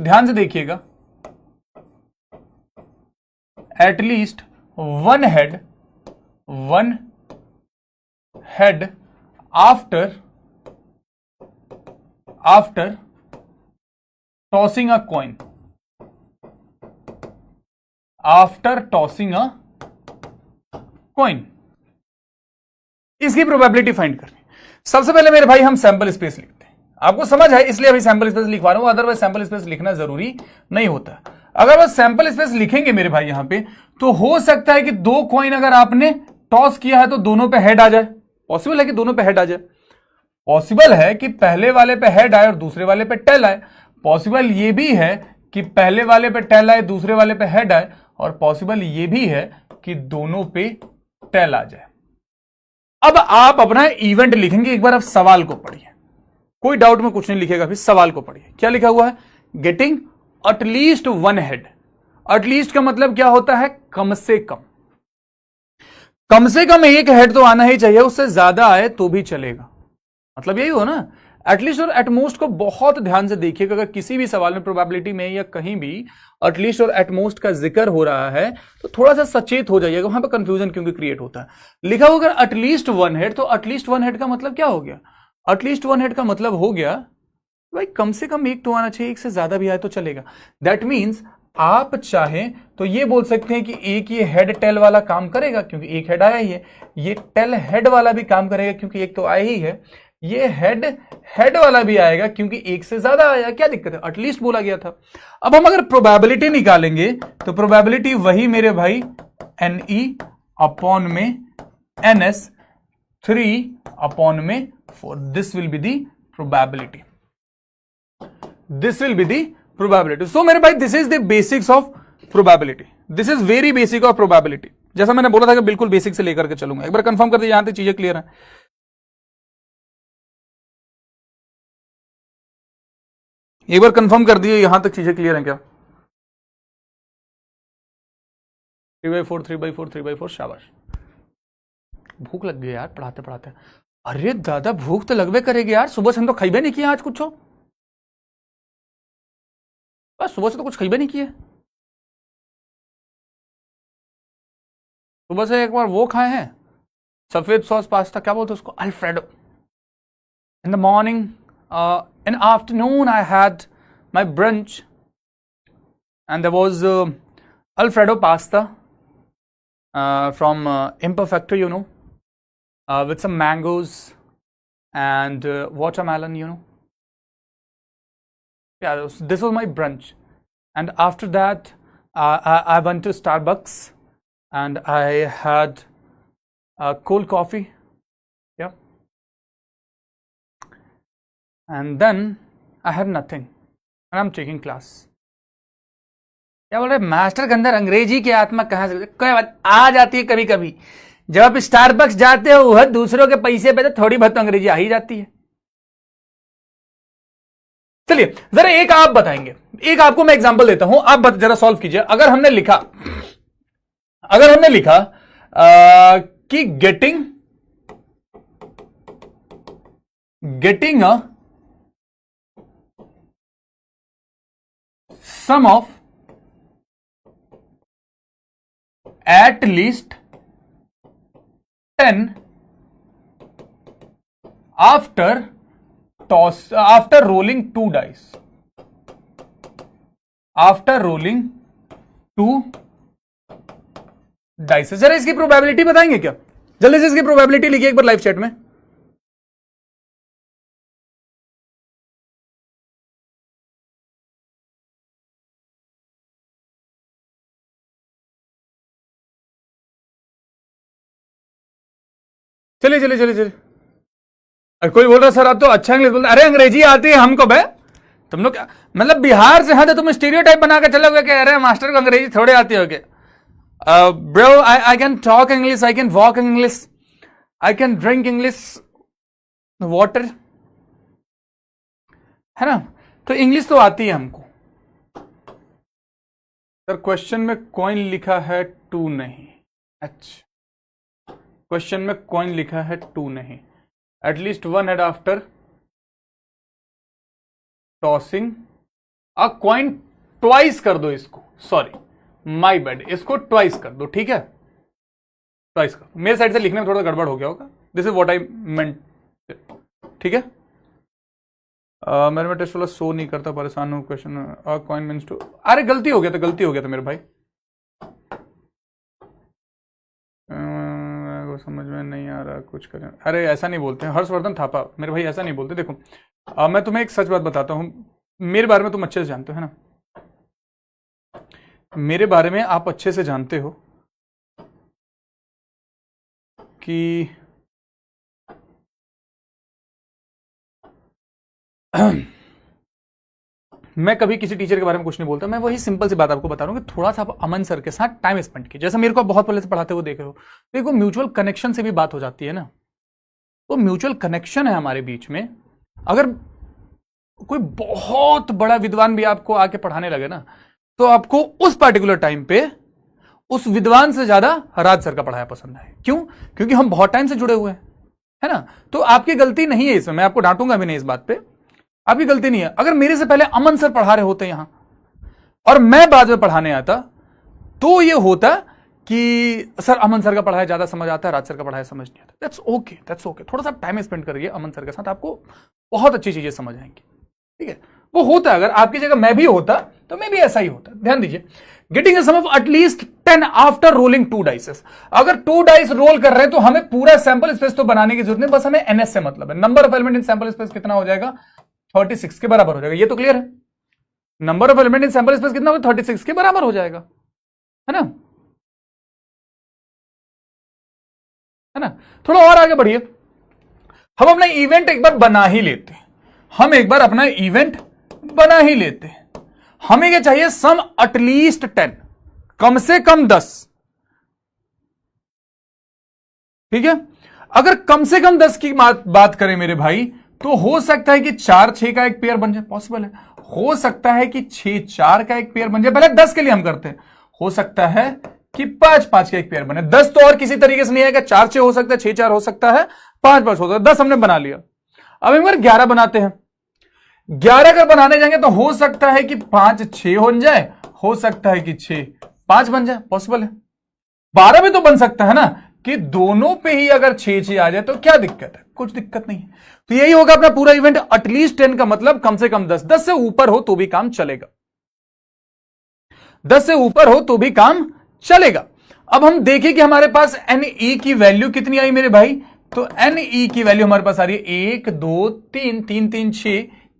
ध्यान से देखिएगा, at least one head after tossing a coin, इसकी प्रोबेबिलिटी फाइंड करनी। सबसे पहले मेरे भाई हम सैंपल स्पेस लिखते हैं। आपको समझ है इसलिए अभी सैंपल स्पेस लिखवा रहा हूं, अदरवाइज सैंपल स्पेस लिखना जरूरी नहीं होता। अगर बस सैंपल स्पेस लिखेंगे मेरे भाई यहां पे, तो हो सकता है कि 2 कॉइन अगर आपने टॉस किया है तो दोनों पे हेड आ जाए। पॉसिबल है कि दोनों पे हेड आ जाए, पॉसिबल है कि पहले वाले पे हेड आए और दूसरे वाले पे टेल आए, पॉसिबल ये भी है कि पहले वाले पे टेल आए दूसरे वाले पे हेड आए, और पॉसिबल ये भी है कि दोनों पे टेल आ जाए। अब आप अपना इवेंट लिखेंगे, एक बार आप सवाल को पढ़िए, कोई डाउट में कुछ नहीं लिखेगा, फिर सवाल को पढ़िए। क्या लिखा हुआ है, getting at least one head. At least का मतलब क्या होता है, कम से कम एक हेड तो आना ही चाहिए, उससे ज्यादा आए तो भी चलेगा, मतलब यही हो ना। एटलीस्ट और एटमोस्ट को बहुत ध्यान से देखिएगा, अगर किसी भी सवाल में प्रोबेबिलिटी में या कहीं भी एटलीस्ट और एटमोस्ट का जिक्र हो रहा है तो थोड़ा सा सचेत हो जाइएगा, वहां पर कंफ्यूजन क्योंकि क्रिएट होता है। लिखा होगा अगर एटलीस्ट वन हेड, तो एटलीस्ट वन हेड का मतलब क्या हो गया, एटलीस्ट वन हेड का मतलब हो गया भाई कम से कम एक तो आना चाहिए, एक से ज्यादा भी आए तो चलेगा। दैट मीन्स आप चाहें तो ये बोल सकते हैं कि एक ये हेड टेल वाला काम करेगा क्योंकि एक हेड आया ही है, ये टेल हेड वाला भी काम करेगा क्योंकि एक तो आया ही है, ये हेड वाला भी आएगा क्योंकि एक से ज्यादा आया। क्या दिक्कत है, एटलीस्ट बोला गया था। अब हम अगर प्रोबेबिलिटी निकालेंगे तो प्रोबेबिलिटी वही मेरे भाई NE अपॉन में NS 3 अपॉन में 4, this will be the probability, so मेरे भाई this is the basics of probability, this is very basic of probability. जैसा मैंने बोला था कि बिल्कुल बेसिक से लेकर के चलूंगा। एक बार कंफर्म कर दीजिए यहां तक चीजें क्लियर है। एक बार कंफर्म कर दिए यहां तक चीजें क्लियर हैं क्या? 3/4 3/4 3/4, शाबाश। भूख लग गई यार पढ़ाते पढ़ाते। अरे दादा भूख तो लगवे करेगी यार, सुबह से हम तो खाइबे नहीं किया आज कुछ हो, बस सुबह से तो कुछ खाइबे नहीं किए। सुबह से एक बार वो खाए हैं सफेद सॉस पास्ता, क्या बोलते हैं उसको, alfredo. In the morning, in afternoon I had my brunch and there was Alfredo pasta from Imperfecto, you know, with some mangoes and watermelon, you know. Yeah, this was my brunch. And after that I went to Starbucks and I had cold coffee. Yeah. And then I had nothing and I'm taking class. क्या बोल रहे मास्टर के अंदर अंग्रेजी की आत्मा कहां से, कोई बात आ जाती है कभी कभी। जब आप स्टारबक्स जाते हो वह दूसरों के पैसे पे, तो थोड़ी बहुत अंग्रेजी आ ही जाती है। चलिए जरा एक आप बताएंगे, एक आपको मैं एग्जांपल देता हूं, आप जरा सॉल्व कीजिए। अगर हमने लिखा कि getting a sum of at least 10 after rolling 2 dice, जरा इसकी प्रोबेबिलिटी बताएंगे क्या? जल्दी से इसकी प्रोबेबिलिटी लिखिए एक बार लाइव चैट में। चलिए चलिए चलिए चलिए। कोई बोल रहा सर आप तो अच्छा इंग्लिश बोलते, अरे अंग्रेजी आती है हमको बे, तुम लोग क्या मतलब बिहार से हैं तो तुम स्टीरियोटाइप बना के चलोगे कि अरे मास्टर को अंग्रेजी थोड़े आती होगी। Bro I can talk English, I can walk English, I can drink English water, है ना, तो इंग्लिश तो आती है हमको। सर क्वेश्चन में कॉइन लिखा है 2 नहीं, अच्छा क्वेश्चन में कॉइन लिखा है 2 नहीं, at least 1 head after tossing a coin, twice कर दो इसको, सॉरी माय बैड, इसको ट्वाइस कर दो, ठीक है, ट्वाइस कर दो। मेरे साइड से लिखने में थोड़ा गड़बड़ हो गया होगा, दिस इज व्हाट आई मेंट, ठीक है। मेरे में टेस्ट वाला शो नहीं करता, परेशान हूँ, क्वेश्चन कॉइन मींस टू, अरे गलती हो गया था, गलती हो गया था मेरे भाई, समझ में नहीं आ रहा, कुछ करें। अरे ऐसा नहीं बोलते हैं हर्षवर्धन थापा, मेरे भाई ऐसा नहीं बोलते। देखो मैं तुम्हें एक सच बात बताता हूं, मेरे बारे में तुम अच्छे से जानते हो, है ना, मेरे बारे में आप अच्छे से जानते हो कि मैं कभी किसी टीचर के बारे में कुछ नहीं बोलता, मैं वही सिंपल सी बात आपको बता रहा हूं कि थोड़ा सा आप अमन सर के साथ टाइम स्पेंड कीजिए, जैसा मेरे को बहुत पहले से पढ़ाते हुए देख रहे हो, देखो म्यूचुअल कनेक्शन से भी बात हो जाती है ना, तो म्यूचुअल कनेक्शन है हमारे बीच में। अगर कोई बहुत बड़ा विद्वान भी आपको आके पढ़ाने लगे ना, तो आपको उस पर्टिकुलर टाइम पे उस विद्वान से ज्यादा राज सर का पढ़ाया पसंद है। क्यों? क्योंकि हम बहुत टाइम से जुड़े हुए हैं, है ना, तो आपकी गलती नहीं है इसमें, मैं आपको डांटूंगा भी नहीं इस बात पे, आपकी गलती नहीं है। अगर मेरे से पहले अमन सर पढ़ा रहे होते यहां और मैं बाद में पढ़ाने आता, तो ये होता कि सर अमन सर का पढ़ाया ज्यादा समझ आता है, राज सर का पढ़ाया समझ नहीं आता। दैट्स ओके, दैट्स ओके, थोड़ा सा टाइम स्पेंड करिए अमन सर के साथ, आपको बहुत अच्छी चीजें समझ आएंगी, ठीक है। वो होता है, अगर आपकी जगह मैं भी होता तो मैं भी ऐसा ही होता। ध्यान दीजिए, getting a sum of at least 10 after rolling 2 dices. अगर 2 डाइस रोल कर रहे हैं तो हमें पूरा सैंपल स्पेस तो बनाने की जरूरत नहीं, बस हमें एनएस से मतलब है। Number of element in sample space कितना हो जाएगा? 36 के बराबर हो जाएगा, ये तो क्लियर है। Number of element in sample space कितना होगा? 36 के बराबर हो जाएगा, है ना, है ना। थोड़ा और आगे बढ़िए, हम अपना इवेंट एक बार बना ही लेते हैं, हम एक बार अपना इवेंट बना ही लेते हैं। हमें क्या चाहिए? सम एटलीस्ट 10, कम से कम 10, ठीक है। अगर कम से कम 10 की बात करें मेरे भाई, तो हो सकता है कि 4-6 का एक पेयर बन जाए, पॉसिबल है। हो सकता है कि 6-4 का एक पेयर बन जाए, पहले 10 के लिए हम करते हैं। हो सकता है कि 5-5 का एक पेयर बने। 10 तो और किसी तरीके से नहीं आएगा, 4-6 हो सकता है, 6-4 हो सकता है, 5-5 हो सकता है। 10 हमने बना लिया, अब एक बार 11 बनाते हैं। 11 अगर बनाने जाएंगे तो हो सकता है कि 5-6 हो जाए, हो सकता है कि 6-5 बन जाए, पॉसिबल है। 12 भी तो बन सकता है ना, कि दोनों पे ही अगर 6-6 आ जाए तो क्या दिक्कत है? कुछ दिक्कत नहीं है। तो यही होगा अपना पूरा इवेंट। एटलीस्ट 10 का मतलब कम से कम 10, 10 से ऊपर हो तो भी काम चलेगा, 10 से ऊपर हो तो भी काम चलेगा। अब हम देखें कि हमारे पास NE की वैल्यू कितनी आई मेरे भाई, तो NE की वैल्यू हमारे पास आ रही है 1 2 3 3 3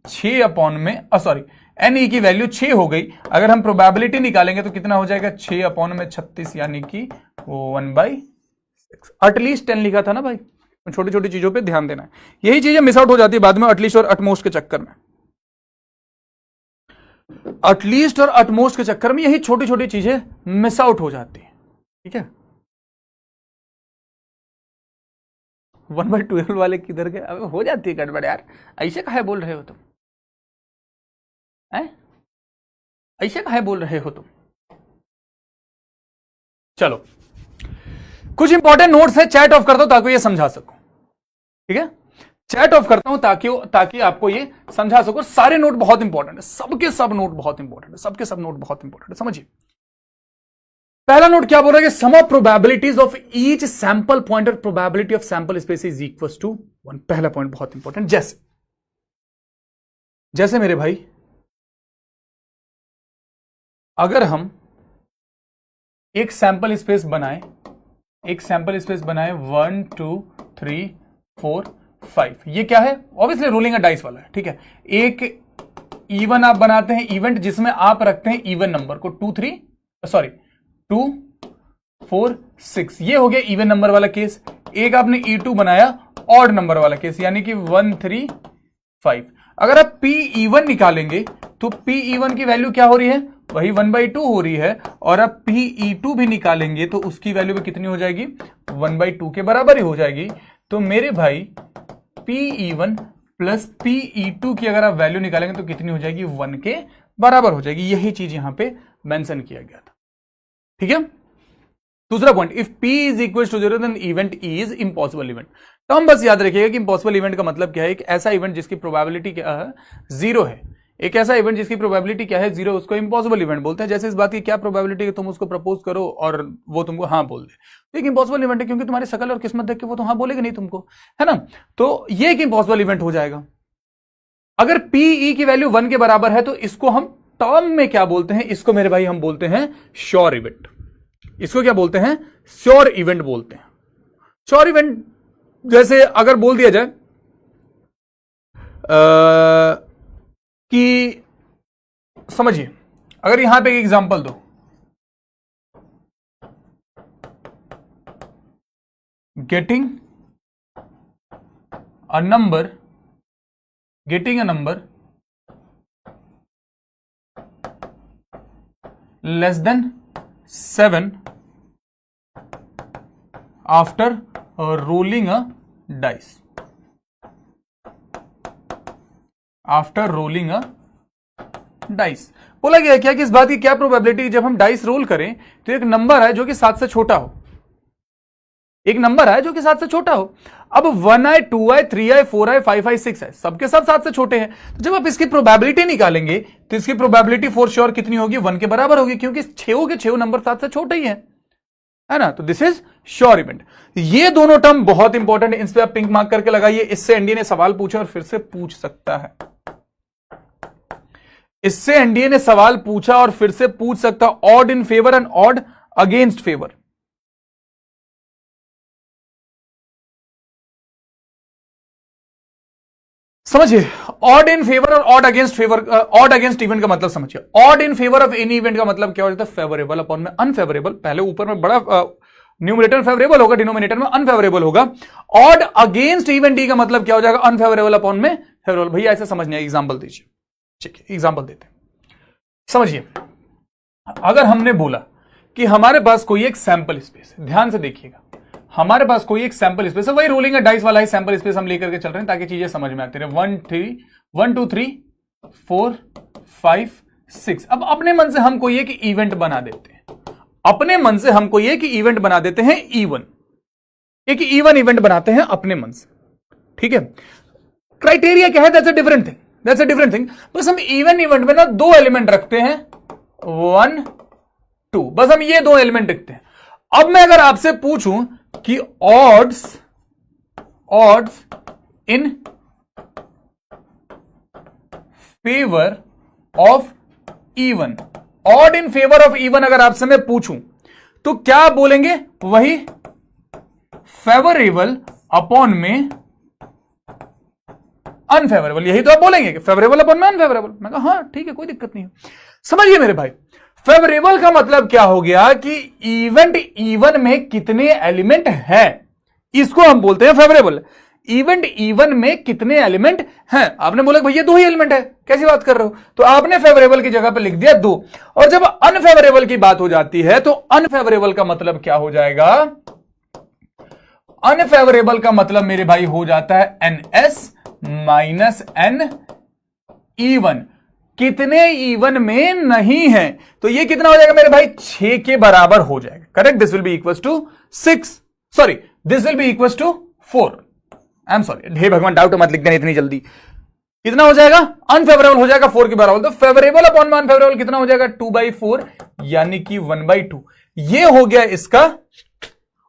6 अपॉन में, सॉरी NE की वैल्यू 6 हो गई। अगर हम प्रोबेबिलिटी निकालेंगे तो कितना हो जाएगा? 6 अपॉन में 36, यानी कि 1/6। एटलीस्ट 10 लिखा था ना भाई, छोटी छोटी चीजों पे ध्यान देना है। यही चीजें मिस आउट हो जाती है बाद में एटलीस्ट और अटमोस्ट के चक्कर में। एटलीस्ट और अटमोस्ट के चक्कर में यही छोटी छोटी चीजें मिस आउट हो जाती है, ठीक है। 1/12 वाले किधर गए? अब हो जाती है गड़बड़ यार, ऐसे काहे बोल रहे हो तुम, ऐसे काहे बोल रहे हो तुम? चलो, कुछ इंपॉर्टेंट नोट्स है, चैट ऑफ करता हूं ताकि ये समझा सकूं, ठीक है। चैट ऑफ करता हूं ताकि आपको ये समझा सकूं। सारे नोट बहुत इंपॉर्टेंट है, सबके सब नोट बहुत इंपॉर्टेंट है, सबके सब नोट बहुत इंपॉर्टेंट है, समझिए। पहला नोट क्या बोल रहा है कि sum of probabilities of each sample point और probability of sample space is equal to 1। पहला पॉइंट बहुत इंपॉर्टेंट। जैसे मेरे भाई, अगर हम एक सैंपल स्पेस बनाए 1 2 3 4 5, ये क्या है? ऑब्वियसली रोलिंग अ डाइस वाला है, ठीक है। एक इवन आप बनाते हैं इवेंट जिसमें आप रखते हैं इवन नंबर को 2 4 6, ये हो गया इवन नंबर वाला केस। एक आपने E2 बनाया ऑड नंबर वाला केस, यानी कि 135। अगर आप P even निकालेंगे तो P even की वैल्यू क्या हो रही है, वही 1/2 हो रही है, और अब P E2 भी निकालेंगे तो उसकी वैल्यू भी कितनी हो जाएगी, 1/2 के बराबर ही हो जाएगी। तो मेरे भाई P even plus P E2 की अगर आप वैल्यू निकालेंगे तो कितनी हो जाएगी, 1 के बराबर हो जाएगी। यही चीज यहां पे मेंशन किया गया था। ठीक है। दूसरा point, if P is equal to 0 then event E is impossible event. तो हम बस याद रखिएगा कि इम्पॉसिबल इवेंट का मतलब क्या है, एक ऐसा इवेंट जिसकी प्रोबेबिलिटी क्या है, 0 है। एक ऐसा इवेंट जिसकी प्रोबेबिलिटी क्या है, 0, उसको इम्पॉसिबल इवेंट बोलते हैं। जैसे इस बात की क्या प्रोबेबिलिटी है, तुम उसको प्रपोज करो और वो तुमको हाँ बोल दे, तो एक इम्पॉसिबल इवेंट है, क्योंकि तुम्हारी शकल और किस्मत देख के वो तो हाँ बोलेगा नहीं तुमको, है ना। तो ये एक इम्पॉसिबल इवेंट हो जाएगा। अगर PE की वैल्यू 1 के बराबर है तो इसको हम टर्म में क्या बोलते हैं, इसको मेरे भाई हम बोलते हैं श्योर इवेंट। इसको क्या बोलते हैं, श्योर इवेंट बोलते हैं। श्योर इवेंट जैसे अगर बोल दिया जाए कि समझिए, अगर यहां पे एक एग्जांपल दो, getting a number less than 7 after rolling a dice, after rolling a dice. बोला गया क्या कि इस बात की क्या प्रोबेबिलिटी, जब हम डाइस रोल करें तो एक नंबर है जो कि 7 से छोटा हो, एक नंबर है जो कि 7 से छोटा हो। अब 1i 2i 3i 4i 5i 6 है, सबके सब 7 से छोटे हैं। तो जब आप इसकी प्रोबेबिलिटी निकालेंगे तो इसकी प्रोबेबिलिटी फॉर श्योर कितनी होगी, 1 के बराबर होगी, क्योंकि 6 के 6 नंबर 7 से छोटे ही है ना। तो दिस इज श्योर इवेंट। ये दोनों टर्म बहुत इंपॉर्टेंट है, इस पे आप पिंक मार्क करके लगाइए। इससे एनडीए ने सवाल पूछा और फिर से पूछ सकता है, इससे एनडीए ने सवाल पूछा और फिर से पूछ सकता, odd in favour and odd against favour. समझिए, ऑड इन फेवर और odd against favour, odd against event का मतलब समझिए। Odd in favour of any event का मतलब क्या हो जाता है, फेवरेबल अपॉन में अनफेवरेबल। पहले ऊपर में बड़ा न्यूमरेटर फेवरेबल होगा, डिनोमिनेटर में अनफेवरेबल होगा। ऑड अगेंस्ट इवेंट ई का मतलब क्या हो जाएगा, अनफेवरेबल अपॉन में फेवरेबल। भैया ऐसे समझना है, एग्जांपल दीजिए। ठीक है, एग्जांपल देते हैं। समझिए, अगर हमने बोला कि हमारे पास कोई एक सैंपल स्पेस है, ध्यान से देखिएगा, हमारे पास कोई एक सैंपल स्पेस है, वही रोलिंग डाइस वाला ही सैंपल स्पेस हम लेकर के चल रहे हैं ताकि चीजें समझ में आती रहे। 1 2 3 4 5 6। अब अपने मन से हम कोई एक इवेंट बना देते हैं, अपने मन से हम कोई एक इवेंट बना देते हैं E1, एक E1 इवेंट बनाते हैं अपने मन से। ठीक है, क्राइटेरिया क्या है, that's a different thing, that's a different thing. बस हम इवन इवेंट में ना 2 एलिमेंट रखते हैं, 1 2, बस हम ये 2 एलिमेंट रखते हैं। अब मैं अगर आपसे पूछूं कि odds in favour of E1, odd in favour of E1 अगर आपसे मैं पूछूं तो क्या बोलेंगे, वही फेवरेबल अपॉन में अनफेवरेबल। यही तो आप बोलेंगे कि फेवरेबल अपॉन में अनफेवरेबल। मैं कहा हाँ ठीक है, कोई दिक्कत नहीं है। समझिए मेरे भाई, फेवरेबल का मतलब क्या हो गया कि इवेंट E1 में कितने एलिमेंट हैं, इसको हम बोलते हैं फेवरेबल। इवेंट E1 में कितने एलिमेंट हैं, आपने बोला भैया 2 ही एलिमेंट है, कैसी बात कर रहे हो, तो आपने फेवरेबल की जगह पर लिख दिया 2। और जब अनफेवरेबल की बात हो जाती है तो अनफेवरेबल का मतलब क्या हो जाएगा, अनफेवरेबल का मतलब मेरे भाई हो जाता है NS माइनस N E1, कितने E1 में नहीं है। तो ये कितना हो जाएगा मेरे भाई, 6 के बराबर हो जाएगा। Correct, this will be equal to 6, sorry this will be equal to 4। I am sorry, हे भगवान डाउट मत लिख देना इतनी जल्दी। कितना हो जाएगा, अनफेवरेबल हो जाएगा 4 के बराबर। तो फेवरेबल अपॉन में अनफेवरेबल कितना हो जाएगा, 2/4, यानी कि 1/2। ये हो गया इसका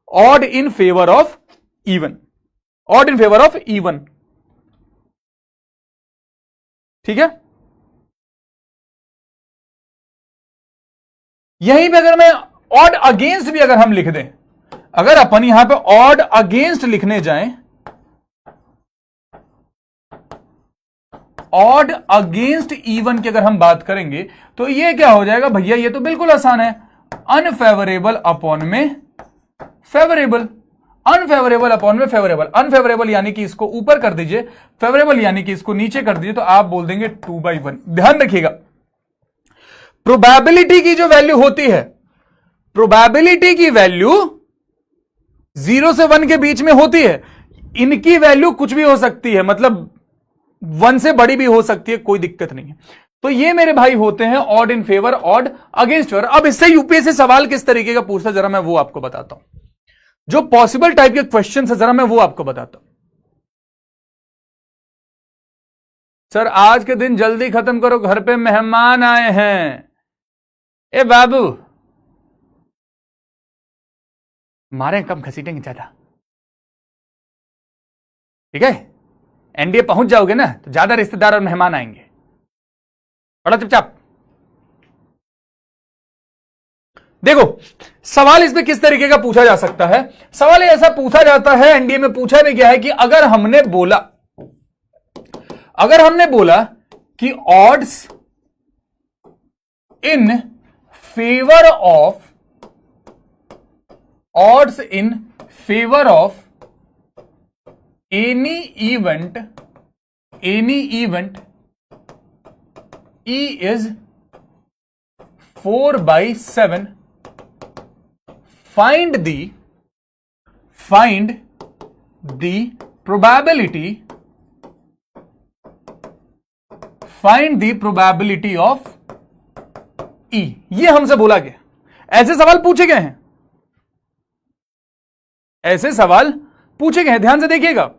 odd in favour of E1, odd in favour of E1। ठीक है, यहीं पे अगर मैं ऑड अगेंस्ट भी अगर हम लिख दें, अगर अपन यहां पे ऑड अगेंस्ट लिखने जाएं, ऑड अगेंस्ट E1 की अगर हम बात करेंगे तो ये क्या हो जाएगा भैया, ये तो बिल्कुल आसान है, अनफेवरेबल अपॉन में फेवरेबल। अनफेवरेबल अपॉन में फेवरेबल, अनफेवरेबल यानी कि इसको ऊपर कर दीजिए, फेवरेबल यानी कि इसको नीचे कर दीजिए, तो आप बोल देंगे 2/1। ध्यान रखिएगा, प्रोबेबिलिटी की जो वैल्यू होती है, प्रोबेबिलिटी की वैल्यू 0 से 1 के बीच में होती है। इनकी वैल्यू कुछ भी हो सकती है, मतलब 1 से बड़ी भी हो सकती है, कोई दिक्कत नहीं है। तो ये मेरे भाई होते हैं odd in favour, odd against favour. अब इससे यूपीएससी सवाल किस तरीके का पूछता है, जरा मैं वो आपको बताता हूं। जो पॉसिबल टाइप के क्वेश्चन है, जरा मैं वो आपको बताता हूं। सर आज के दिन जल्दी खत्म करो, घर पे मेहमान आए हैं। ए बाबू, मारे कम, घसीटेंगे ज्यादा, ठीक है? एनडीए पहुंच जाओगे ना तो ज्यादा रिश्तेदार और मेहमान आएंगे, बड़ा चुपचाप। देखो सवाल इसमें किस तरीके का पूछा जा सकता है। सवाल ऐसा पूछा जाता है, एनडीए में पूछा भी गया है कि अगर हमने बोला कि odds in favour of any event E is 4/7, find the probability of E। ये हमसे बोला गया, ऐसे सवाल पूछे गए हैं, ऐसे सवाल पूछे गए हैं। ध्यान से देखिएगा,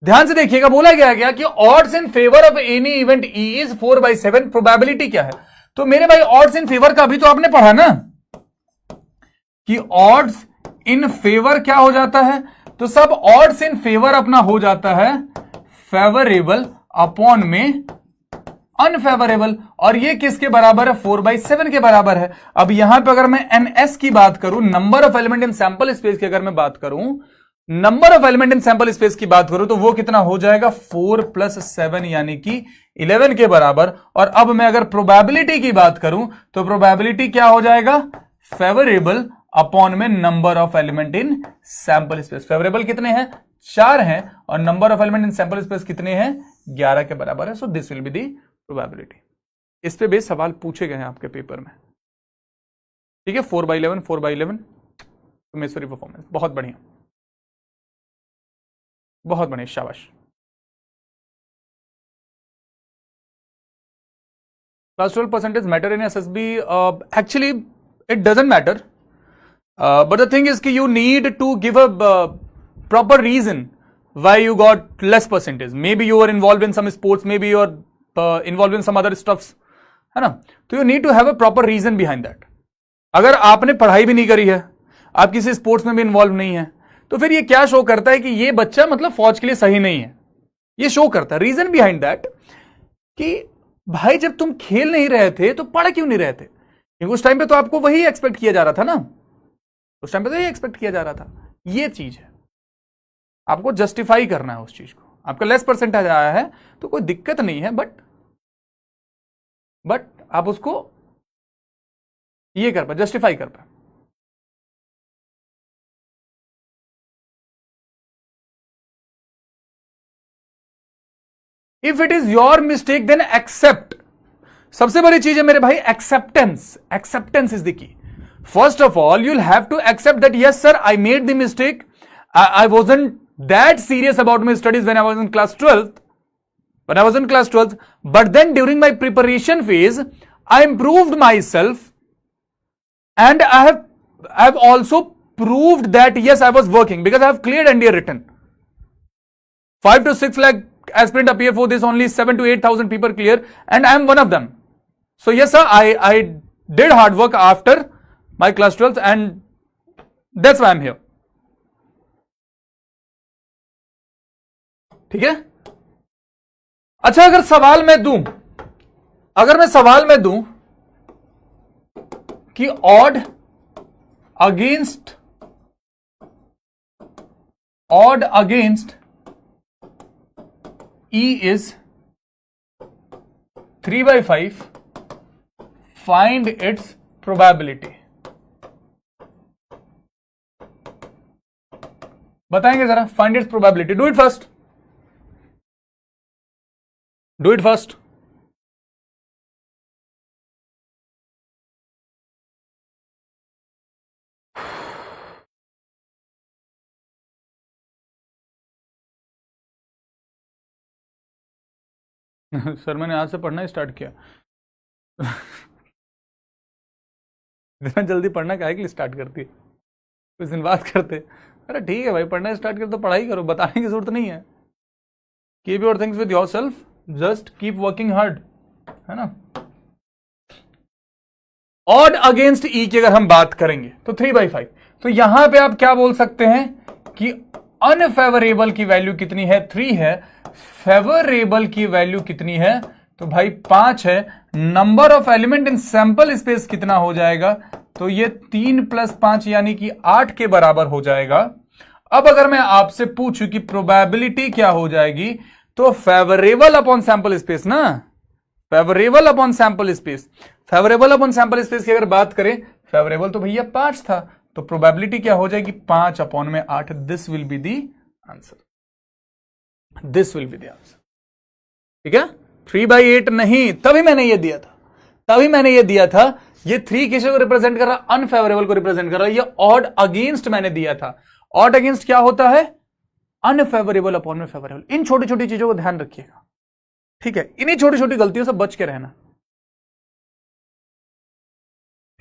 ध्यान से देखिएगा, बोला गया कि odds in favour of any event E is 4/7, probability क्या है। तो मेरे भाई ऑड्स इन फेवर का भी तो आपने पढ़ा ना, कि ऑड्स इन फेवर क्या हो जाता है, तो सब ऑड्स इन फेवर अपना हो जाता है फेवरेबल अपॉन में अनफेवरेबल, और ये किसके बराबर है, 4/7 के बराबर है। अब यहां पे अगर मैं NS की बात करूं, number of element in sample space की अगर मैं बात करूं, number of element in sample space की बात करूं, तो वो कितना हो जाएगा, 4 + 7 यानी कि 11 के बराबर। और अब मैं अगर प्रोबेबिलिटी की बात करूं, तो प्रोबेबिलिटी क्या हो जाएगा, फेवरेबल अपॉन में number of element in sample space. Favourable कितने हैं, 4 हैं, और number of element in sample space कितने हैं, 11 के बराबर है। So this will be the probability. इस पे बेस सवाल पूछे गए हैं आपके पेपर में, ठीक है। 4/11 4/11, मेसरी परफॉर्मेंस बहुत बढ़िया, बहुत बढ़िया, शाबाश। Class 12 percentage matter in SSB? Actually, it doesn't matter. But the thing is कि you need to give a proper reason why you got less percentage. Maybe you were involved in some sports, maybe you are involved in some other stuffs, है ना? तो you need to have a proper reason behind that. अगर आपने पढ़ाई भी नहीं करी है, आप किसी स्पोर्ट्स में भी इन्वॉल्व नहीं है, तो फिर ये क्या शो करता है कि ये बच्चा मतलब फौज के लिए सही नहीं है। ये शो करता है रीजन बिहाइंड दैट कि भाई जब तुम खेल नहीं रहे थे तो पढ़ क्यों नहीं रहे थे, क्योंकि उस टाइम पे तो आपको वही एक्सपेक्ट किया जा रहा था ना, उस टाइम पे तो यही एक्सपेक्ट किया जा रहा था। ये चीज है, आपको जस्टिफाई करना है उस चीज को। आपका लेस परसेंटेज आया है तो कोई दिक्कत नहीं है, बट आप उसको ये कर पाए, जस्टिफाई कर पाए। If it is your mistake then accept. सबसे बड़ी चीज है मेरे भाई acceptance. Acceptance is the key. First of all you'll have to accept that yes sir I made the mistake, I wasn't that serious about my studies when I was in class 12th, but then during my preparation phase I improved myself and I have also proved that yes I was working, because I have cleared NDA written. 5 to 6 lakh aspirant appear for this, only 7 to 8,000 people clear and I am one of them. So yes sir, I did hard work after my class 12th and that's why I am here. ठीक है। अच्छा अगर मैं सवाल में दूं कि odd against E is 3/5, find its probability, बताएंगे जरा, find its probability, do it first, do it first. Sir मैंने आज से पढ़ना स्टार्ट किया। इतना जल्दी पढ़ना काहे के लिए स्टार्ट करती है, कुछ दिन बात करते। अरे ठीक है भाई, पढ़ना स्टार्ट कर तो पढ़ाई करो, बताने की जरूरत नहीं है। Keep your things with your self, just keep working hard, है ना। ऑड अगेंस्ट ई की अगर हम बात करेंगे तो 3/5, तो यहां पे आप क्या बोल सकते हैं कि अनफेवरेबल की वैल्यू कितनी है, 3 है, फेवरेबल की वैल्यू कितनी है, तो भाई 5 है। Number of element in sample space कितना हो जाएगा, तो ये 3 + 5 यानी कि 8 के बराबर हो जाएगा। अब अगर मैं आपसे पूछूं कि प्रोबेबिलिटी क्या हो जाएगी, तो फेवरेबल अपॉन सैंपल स्पेस ना, favourable upon sample space, favourable upon sample space की अगर बात करें, फेवरेबल तो भैया 5 था, तो प्रोबेबिलिटी क्या हो जाएगी, 5/8। This will be the answer, this will be the answer, ठीक है। 3/8 नहीं, तभी मैंने ये दिया था, तभी मैंने ये दिया था। ये 3 किसी को रिप्रेजेंट कर रहा, अनफेवरेबल को रिप्रेजेंट कर रहा, ये ऑड अगेंस्ट मैंने दिया था। ऑड अगेंस्ट क्या होता है, अनफेवरेबल अपॉन में फेवरेबल। इन छोटी छोटी चीजों को ध्यान रखिएगा, ठीक है, इन्हीं छोटी छोटी गलतियों से बच के रहना,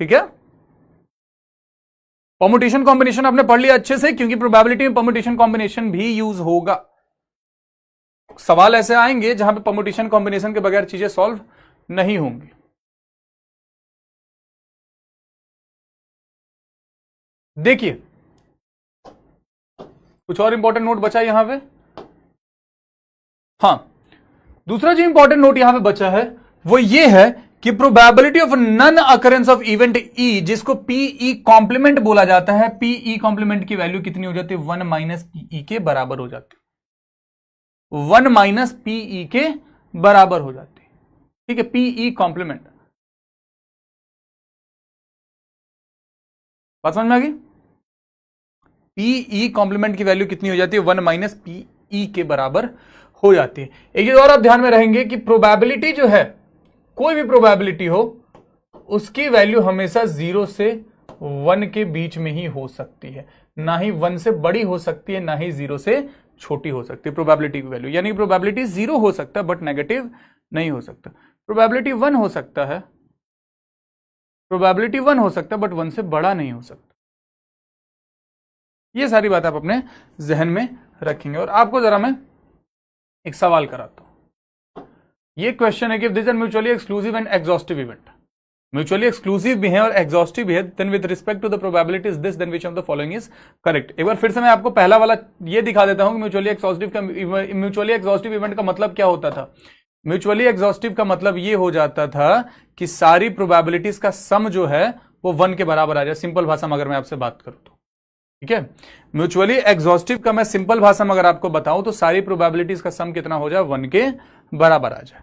ठीक है। परमुटेशन कॉम्बिनेशन आपने पढ़ लिया अच्छे से, क्योंकि प्रोबेबिलिटी में परमुटेशन कॉम्बिनेशन भी यूज होगा। सवाल ऐसे आएंगे जहां पे परमुटेशन कॉम्बिनेशन के बगैर चीजें सॉल्व नहीं होंगी। देखिए कुछ और इंपॉर्टेंट नोट बचा यहां पे, हाँ, दूसरा जो इंपॉर्टेंट नोट यहां पे बचा है वो ये है कि probability of non occurrence of event E, जिसको पीई कॉम्प्लीमेंट बोला जाता है, पीई कॉम्प्लीमेंट की वैल्यू कितनी हो जाती है, 1 - पीई के बराबर हो जाती है, 1 - पीई के बराबर हो जाती है, ठीक है, पीई कॉम्प्लीमेंट। बात समझ में आ गई, पीई कॉम्प्लीमेंट की वैल्यू कितनी हो जाती है, 1 - पीई के बराबर हो जाती है। एक चीज और आप ध्यान में रहेंगे कि प्रोबेबिलिटी जो है, कोई भी प्रोबेबिलिटी हो, उसकी वैल्यू हमेशा 0 से 1 के बीच में ही हो सकती है, ना ही 1 से बड़ी हो सकती है, ना ही 0 से छोटी हो सकती है प्रोबेबिलिटी की वैल्यू। यानी प्रोबेबिलिटी 0 हो सकता है बट नेगेटिव नहीं हो सकता, प्रोबेबिलिटी 1 हो सकता है, प्रोबेबिलिटी 1 हो सकता है बट 1 से बड़ा नहीं हो सकता। ये सारी बात आप अपने जहन में रखेंगे। और आपको जरा मैं एक सवाल कराता हूं, ये क्वेश्चन है कि this are mutually exclusive and exhaustive event, mutually exclusive भी है और एग्जॉस्टिव भी है, then with respect to the probability is this, then which of the following is correct. एक बार फिर से मैं आपको पहला वाला ये दिखा देता हूं कि म्यूचुअली एक्सॉस्टिव इवेंट का मतलब क्या होता था। म्यूचुअली एग्जॉस्टिव का मतलब ये हो जाता था कि सारी प्रोबेबिलिटीज का सम जो है वो 1 के बराबर आ जाए। सिंपल भाषा में अगर मैं आपसे बात करूं तो, ठीक है, म्यूचुअली एग्जॉस्टिव का मैं सिंपल भाषा में अगर आपको बताऊं तो सारी प्रोबेबिलिटीज का सम कितना हो जाए, 1 के बराबर आ जाए,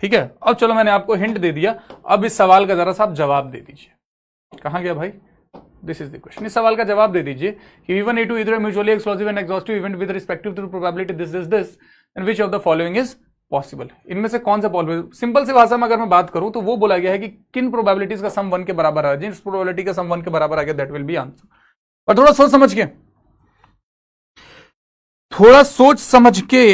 ठीक है। अब चलो मैंने आपको हिंट दे दिया, अब इस सवाल का जरा सा आप जवाब दे दीजिए। कहां गया भाई, दिस इज द क्वेश्चन, इस सवाल का जवाब दे दीजिए कि E1 E2 इधर mutually exclusive and exhaustive event with respective to probability this and which of the following is possible. इनमें से कौन सा पॉसिबल, सिंपल सी भाषा में अगर मैं बात करूं तो वो बोला गया है कि किन प्रोबेबिलिटीज का सम 1 के बराबर आ जाए, जिस प्रोबेबिलिटी का सम 1 के बराबर आ गया दैट विल बी आंसर। और थोड़ा सोच समझ के, थोड़ा सोच समझ के,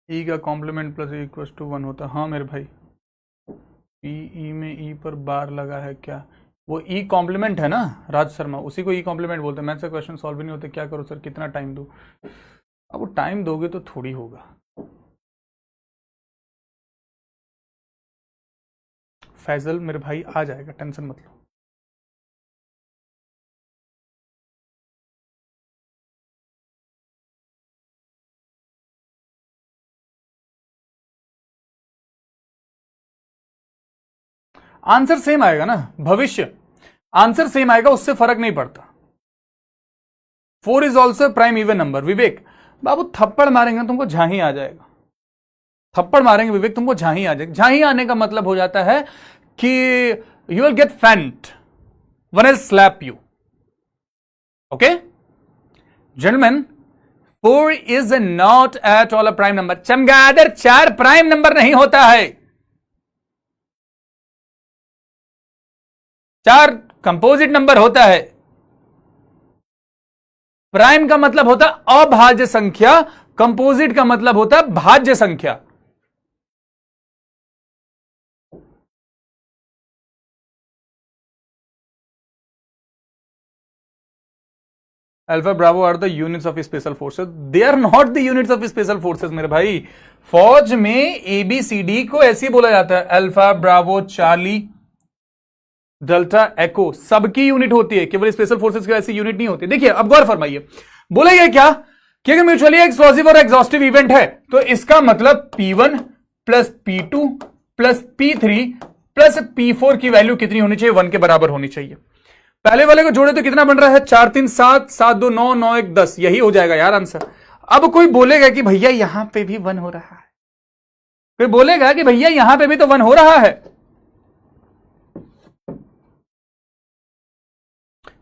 ई का complement plus E equal to 1 होता है। हाँ मेरे भाई, पीई में ई पर बार लगा है क्या, वो ई कॉम्प्लीमेंट है ना राज शर्मा, उसी को ई कॉम्प्लीमेंट बोलते हैं। मैथ से क्वेश्चन सॉल्व नहीं होते, क्या करो सर, कितना टाइम दूं। अब वो टाइम दोगे तो थोड़ी होगा। फैजल मेरे भाई आ जाएगा, टेंशन मत लो। आंसर सेम आएगा ना, भविष्य आंसर सेम आएगा, उससे फर्क नहीं पड़ता। 4 is also prime even number. Vivek बाबू थप्पड़ मारेंगे तुमको झाही आ जाएगा, थप्पड़ मारेंगे विवेक तुमको झाही आ जाएगा। झाही आने का मतलब हो जाता है कि you will get faint one will slap you. Okay gentleman, 4 is not at all a prime number. चमगादड़ 4 प्राइम नंबर नहीं होता है, 4 कंपोजिट नंबर होता है। प्राइम का मतलब होता है अभाज्य संख्या, कंपोजिट का मतलब होता है भाज्य संख्या। Alpha bravo are the units of special forces, they are not the units of special forces मेरे भाई। फौज में एबीसीडी को ऐसे ही बोला जाता है, अल्फा ब्रावो चार्ली डेल्टा एको सबकी यूनिट होती है, केवल स्पेशल फोर्सेस की ऐसी यूनिट नहीं होती। देखिए अब गौर फरमाइए, बोला गया क्या कि अगर म्यूचुअली एक्सक्लूसिव और एग्जॉस्टिव इवेंट है तो इसका मतलब P1 plus P2 plus P3 plus P4 की वैल्यू कितनी होनी चाहिए? 1 के बराबर होनी चाहिए। पहले वाले को जोड़े तो कितना बन रहा है? 4 3 7 7 2 9 9 1 10, यही हो जाएगा यार आंसर। अब कोई बोलेगा कि भैया यहां पे भी 1 हो रहा है, कोई बोलेगा कि भैया यहां पे भी तो 1 हो रहा है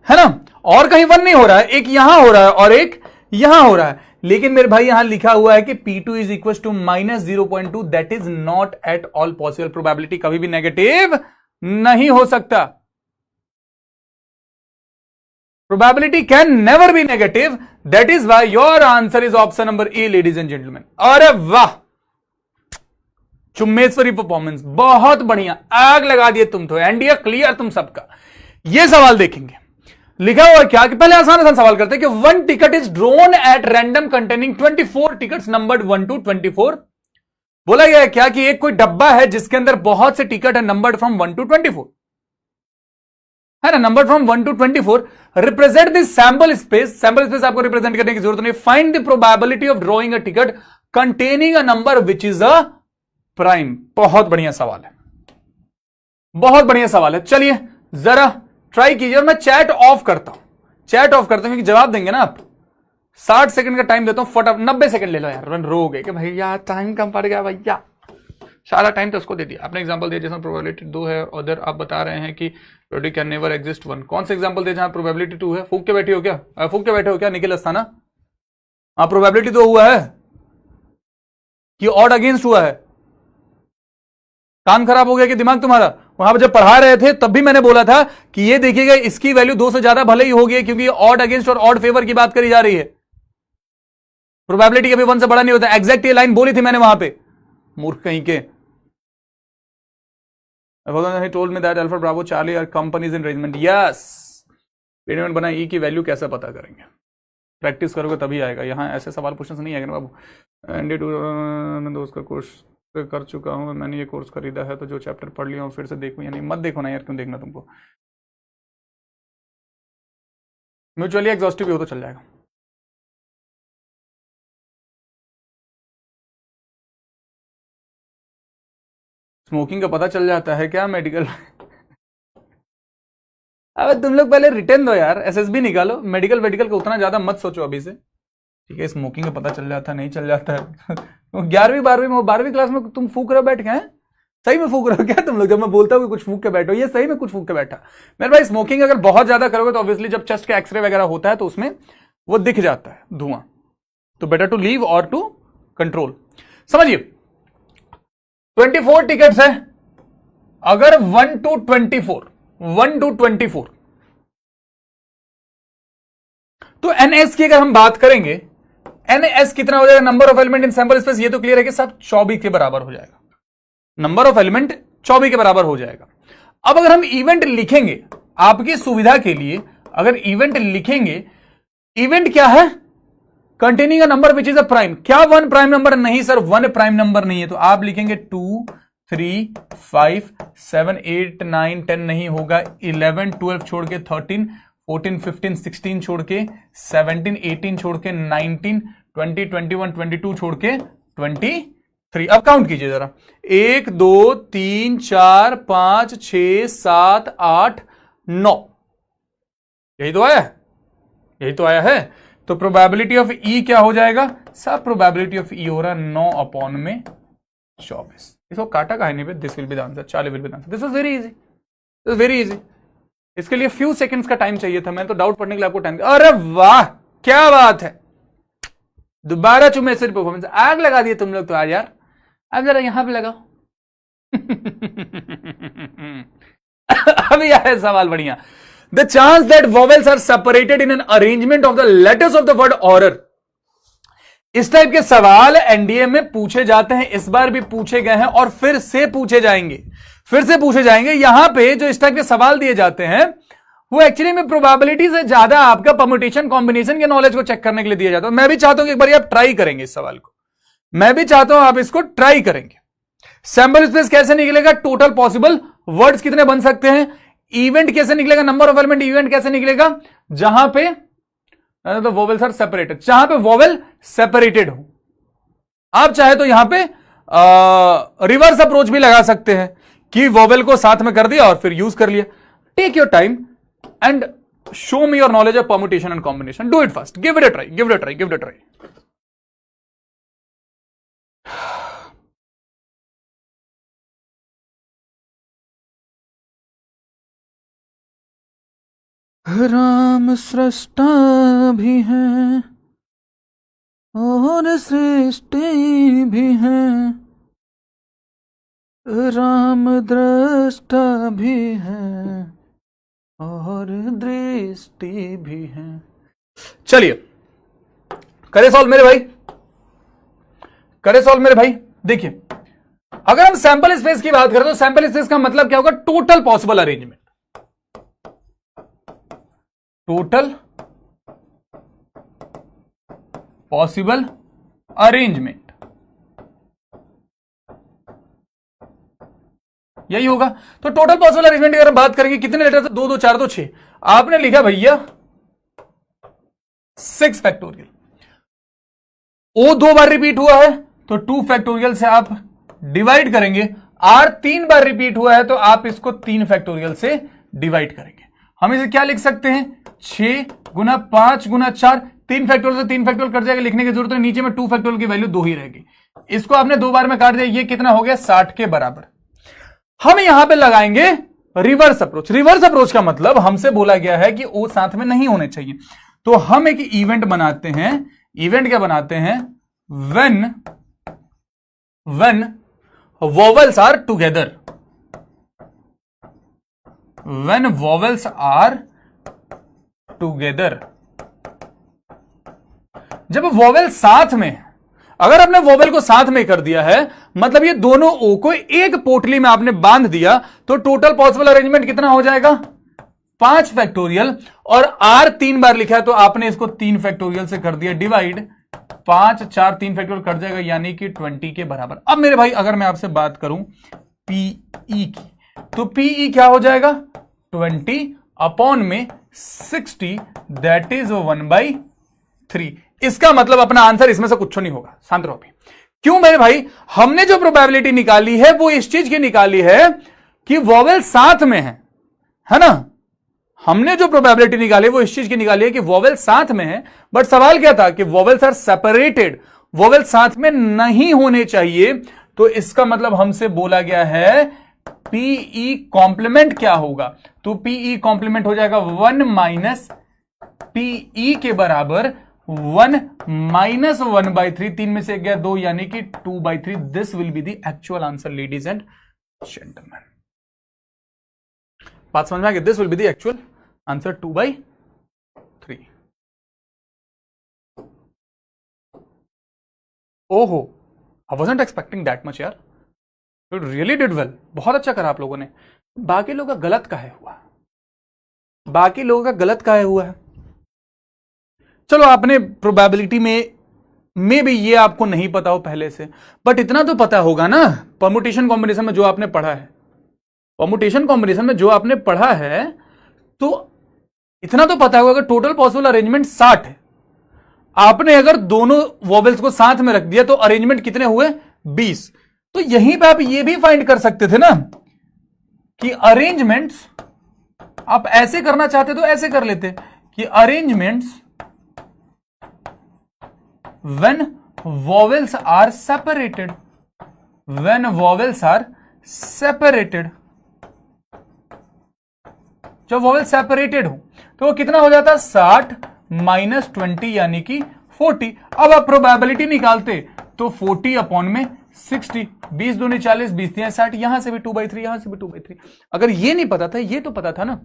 ना, और कहीं 1 नहीं हो रहा है, एक यहां हो रहा है और एक यहां हो रहा है। लेकिन मेरे भाई यहां लिखा हुआ है कि P2 is equal to -0.2, that is not at all possible. Probability कभी भी नेगेटिव नहीं हो सकता, probability can never be negative, that is why your answer is option number A ladies and gentleman. अरे वाह, चुम्मेश्वरी परफॉर्मेंस, बहुत बढ़िया, आग लगा दिए तुम तो, एनडीए क्लियर तुम सबका। ये सवाल देखेंगे, लिखा हुआ क्या कि पहले आसान आसान सवाल करते हैं कि 1 ticket is drawn at random containing 24 tickets numbered 1 to 24। बोला गया है क्या कि एक कोई डब्बा है जिसके अंदर बहुत से टिकट है नंबर्ड फ्रॉम 1 to 24, है ना, number from 1 to 24। Represent this sample space, sample space आपको रिप्रेजेंट करने की जरूरत नहीं। Find the probability of drawing a ticket containing a number which is a prime. बहुत बढ़िया सवाल है, बहुत बढ़िया सवाल है। चलिए जरा ट्राई कीजिए, और मैं चैट ऑफ करता हूं, चैट ऑफ करता हूं क्योंकि जवाब देंगे ना आप। 60 सेकंड का टाइम देता हूं, फटाफट 90 सेकंड ले लो यार, रो गए कि भैया टाइम कम पड़ गया भैया, सारा टाइम तो उसको दे दिया। आपने एग्जांपल दिया जैसा प्रोबेबिलिटी 2 है, उधर आप बता रहे हैं कि प्रोबेबिलिटी कैन नेवर एग्जिस्ट 1। कौन सा एग्जांपल दे जहां प्रोबेबिलिटी 2 है? फूक के बैठे हो क्या? फूक के बैठे हो क्या निखिल अस्थाना? हाँ प्रोबेबिलिटी 2 हुआ है कि ऑड अगेंस्ट हुआ है? कान खराब हो गया कि दिमाग तुम्हारा? वहां पर जब पढ़ा रहे थे तब भी मैंने बोला था कि ये देखिएगा इसकी वैल्यू 2 से ज्यादा भले ही होगी, क्योंकि ऑड अगेंस्ट और ऑड फेवर की बात करी जा रही है। प्रोबेबिलिटी कभी 1 से बड़ा नहीं होता। एग्जैक्ट ये लाइन बोली थी मैंने वहां पे, मूर्ख कहीं के। He told me that Alpha Bravo Charlie are companies in arrangement. Yes. Payment बना ई की वैल्यू कैसे पता करेंगे? प्रैक्टिस करोगे तभी आएगा। यहाँ ऐसे सवाल पूछने से नहीं आएगा ना बाबू। एनडी टू मैं दोस्त का कोर्स कर चुका हूँ, मैंने ये कोर्स खरीदा है तो जो चैप्टर पढ़ लिया हूँ फिर से देखूँ या नहीं? मत देखो ना यार, क्यों देखना तुमको? म्यूचुअली एग्जॉस्टिव हो तो चल जाएगा। स्मोकिंग का पता चल जाता है क्या मेडिकल? अब तुम लोग पहले रिटर्न दो यार, एसएसबी निकालो, मेडिकल वेडिकल का उतना ज्यादा मत सोचो अभी से, ठीक है? स्मोकिंग का पता चल जाता है, नहीं चल जाता है। 11वीं 12वीं क्लास में तुम फूक रहे हो बैठ के? हैं सही में फूक रहे हो क्या तुम लोग? जब मैं बोलता हूँ कि कुछ फूक के बैठो, ये सही में कुछ फूक के बैठा? मेरे भाई स्मोकिंग अगर बहुत ज्यादा करोगे तो ऑब्वियसली जब चेस्ट का एक्सरे वगैरह होता है तो उसमें वो दिख जाता है धुआं, तो बेटर टू लीव और टू कंट्रोल। समझिए 24 टिकट्स है, अगर 1 to 24 तो एनएस की अगर हम बात करेंगे, एनएस कितना हो जाएगा? Number of element in sample space. ये तो क्लियर है कि सब 24 के बराबर हो जाएगा, नंबर ऑफ एलिमेंट 24 के बराबर हो जाएगा। अब अगर हम इवेंट लिखेंगे आपकी सुविधा के लिए, अगर इवेंट लिखेंगे, इवेंट क्या है? Containing a number which is a prime. क्या 1 प्राइम नंबर? नहीं सर, 1 प्राइम नंबर नहीं है, तो आप लिखेंगे 2 3 5 7 8 9 10 नहीं होगा, 11 12 छोड़ के 13 14 15 16 छोड़ के 17 18 छोड़ के 19 20 21 22 छोड़ के 23 3। अब काउंट कीजिए जरा, 1 2 3 4 5 6 7 8 9, यही तो आया है, यही तो आया है। तो प्रोबेबिलिटी ऑफ ई क्या हो जाएगा? सब प्रोबेबिलिटी ऑफ ई हो रहा है 9/24। इसको काटा कहा नहीं पे, this will be the answer, 40 will be the answer. This is very easy, this is very easy. इसके लिए फ्यू सेकंड्स का टाइम चाहिए था, मैं तो डाउट पढ़ने के लिए आपको टाइम। अरे वाह क्या बात है, दोबारा चुमेश्वरी परफॉर्मेंस, आग लगा दिए तुम लोग तो आज यार। अब जरा यहां पे लगाओ। अभी आया सवाल बढ़िया। The chance that vowels are separated in an arrangement of the letters of the word order. इस टाइप के सवाल एनडीए में पूछे जाते हैं, इस बार भी पूछे गए हैं और फिर से पूछे जाएंगे, फिर से पूछे जाएंगे। यहां पे जो इस टाइप के सवाल दिए जाते हैं वो एक्चुअली में प्रोबेबिलिटी से ज्यादा आपका परम्यूटेशन कॉम्बिनेशन के नॉलेज को चेक करने के लिए दिया जाता है। मैं भी चाहता हूं कि एक बार आप ट्राई करेंगे इस सवाल को, मैं भी चाहता हूं आप इसको ट्राई करेंगे। सैंपल स्पेस कैसे निकलेगा? टोटल पॉसिबल वर्ड्स कितने बन सकते हैं? इवेंट कैसे निकलेगा? नंबर ऑफ एलिमेंट इवेंट कैसे निकलेगा? जहां पे तो वोवेल्स आर सेपरेटेड, जहां पे वोवेल सेपरेटेड हो। आप चाहे तो यहां पे रिवर्स अप्रोच भी लगा सकते हैं कि वोवेल को साथ में कर दिया और फिर यूज कर लिया। Take your time and show me your knowledge of permutation and combination. Do it fast, give it a try, give it a try, give it a try. Ram Srishta भी हैं और सृष्टि भी हैं, राम दृष्टा भी हैं और दृष्टि भी हैं। चलिए करे सॉल्व मेरे भाई, करे सॉल्व मेरे भाई। देखिए अगर हम सैंपल स्पेस की बात करें तो सैंपल स्पेस का मतलब क्या होगा? Total possible arrangement, total possible arrangement, यही होगा। तो टोटल पॉसिबल अरेंजमेंट की अगर हम बात करेंगे कितने लेटर थे? 2 2 4 2 6। आपने लिखा भैया 6 फैक्टोरियल। ओ 2 बार रिपीट हुआ है तो 2 फैक्टोरियल से आप डिवाइड करेंगे। आर 3 बार रिपीट हुआ है तो आप इसको 3 फैक्टोरियल से डिवाइड करेंगे। हम इसे क्या लिख सकते हैं? 6 गुना 5 गुना 4, 3 फैक्टोरियल से 3 फैक्टोरियल कट जाएगा, लिखने की जरूरत है। नीचे में 2 फैक्टोरियल की वैल्यू 2 ही रहेगी। इसको आपने 2 बार में काट दिया, ये कितना हो गया? 60 के बराबर। हम यहां पे लगाएंगे रिवर्स अप्रोच। रिवर्स अप्रोच का मतलब हमसे बोला गया है कि वो साथ में नहीं होने चाहिए, तो हम एक इवेंट बनाते हैं। इवेंट क्या बनाते हैं? When vowels are together, when vowels are together, जब वोवेल साथ में, अगर आपने वोवेल को साथ में कर दिया है मतलब ये दोनों ओ को एक पोटली में आपने बांध दिया, तो टोटल पॉसिबल अरेंजमेंट कितना हो जाएगा? 5 फैक्टोरियल। और आर 3 बार लिखा है तो आपने इसको 3 फैक्टोरियल से कर दिया डिवाइड। 5 4 3 फैक्टोरियल कट जाएगा, यानी कि 20 के बराबर। अब मेरे भाई अगर मैं आपसे बात करूं पीई की, तो पीई क्या हो जाएगा? 20 अपॉन में 60, दैट इज 1/3। इसका मतलब अपना आंसर इसमें से कुछ नहीं होगा। शांत रहो। क्यों मेरे भाई? हमने जो प्रोबेबिलिटी निकाली है वो इस चीज की निकाली है कि वोवेल साथ में है ना? हमने जो प्रोबेबिलिटी निकाली वो इस चीज की निकाली है कि वोवेल साथ में है। बट सवाल क्या था कि वोवेल्स आर सेपरेटेड, वोवेल साथ में नहीं होने चाहिए। तो इसका मतलब हमसे बोला गया है पीई कॉम्प्लीमेंट क्या होगा? तो पीई कॉम्प्लीमेंट हो जाएगा 1 माइनस पीई के बराबर 1 माइनस 1/3। 3 में से 1 गया 2, यानी कि 2/3। This will be the actual answer ladies and gentleman. बात समझ में आ गई? This will be the actual answer 2/3। ओहो, I wasn't expecting that much यार। यू रियली डिड वेल, बहुत अच्छा करा आप लोगों ने। बाकी लोगों का गलत काहे हुआ? बाकी लोगों का गलत काहे हुआ है? चलो आपने प्रोबेबिलिटी में भी ये आपको नहीं पता हो पहले से, बट इतना तो पता होगा ना परम्यूटेशन कॉम्बिनेशन में जो आपने पढ़ा है। परम्यूटेशन कॉम्बिनेशन में जो आपने पढ़ा है तो इतना तो पता होगा कि टोटल पॉसिबल अरेंजमेंट 60 है। आपने अगर दोनों वोवेल्स को साथ में रख दिया तो अरेंजमेंट कितने हुए? 20। तो यहीं पे आप ये भी फाइंड कर सकते थे ना कि अरेंजमेंट्स, आप ऐसे करना चाहते तो ऐसे कर लेते कि arrangements when vowels are separated, when vowels are separated, जब वॉवेल सेपरेटेड हो तो वो कितना हो जाता, 60 माइनस 20 यानी कि 40। अब आप प्रोबेबिलिटी निकालते तो 40 अपॉन में 60, 20 दूनी 40, 20 दिया 60, यहां से भी 2/3, यहां से भी 2/3। अगर ये नहीं पता था, ये तो पता था ना।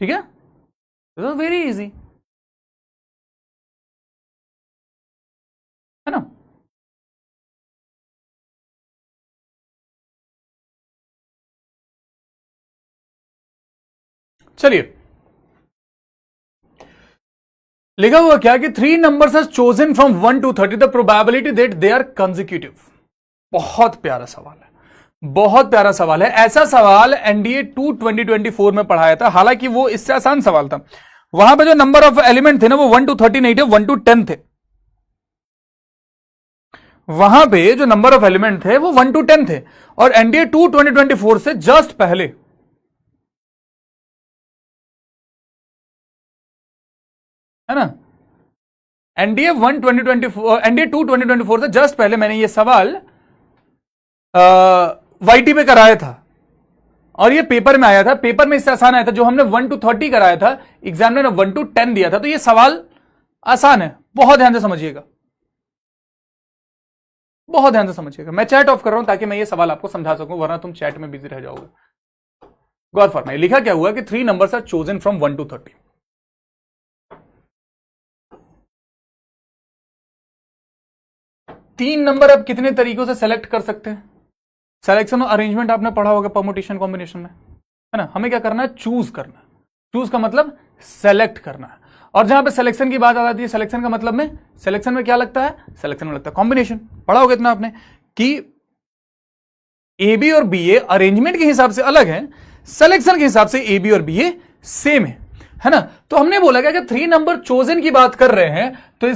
ठीक है, तो वेरी इजी है ना। चलिए, लिखा हुआ क्या कि 3 numbers are chosen from 1 to 30, the probability that they are consecutive. बहुत प्यारा सवाल है, बहुत प्यारा सवाल है। ऐसा सवाल एनडीए 2 2024 में पढ़ाया था, हालांकि वो इससे आसान सवाल था। वहां पे जो नंबर ऑफ एलिमेंट थे ना वो 1 to 30 नहीं थे, 1 to 10 थे। वहां पे जो नंबर ऑफ एलिमेंट थे वो 1 to 10 थे, और एनडीए 2 2024 से जस्ट पहले, है ना, एनडीए 1 2024, एनडीए 2 2024 से जस्ट पहले मैंने ये सवाल वाईटी पे कराया था, और ये पेपर में आया था। पेपर में इससे आसान आया था, जो हमने 1 to 30 कराया था, एग्जाम ने 1 to 10 दिया था। तो ये सवाल आसान है, बहुत ध्यान से समझिएगा, बहुत ध्यान से समझिएगा। मैं चैट ऑफ कर रहा हूं ताकि मैं ये सवाल आपको समझा सकूं, वरना तुम चैट में बिजी रह जाओगे। गौर फरमाइए, लिखा क्या हुआ कि 3 numbers are chosen from 1 to 30। 3 number आप कितने तरीकों से सेलेक्ट कर सकते हैं? सिलेक्शन और अरेंजमेंट आपने पढ़ा होगा परमुटेशन कॉम्बिनेशन में, है ना। हमें क्या करना है, चूज करना है। चूज का मतलब सेलेक्ट करना है। और जहां पे सिलेक्शन की बात आ जाती है, सिलेक्शन का मतलब में, सिलेक्शन में क्या लगता है, सिलेक्शन में लगता है कॉम्बिनेशन। पढ़ा होगा इतना आपने कि ए बी और बी ए अरेंजमेंट के हिसाब से अलग है, सिलेक्शन के हिसाब से ए बी और बी ए सेम है ना। तो हमने बोला कि अगर 3 नंबर चोजन की बात कर रहे हैं तो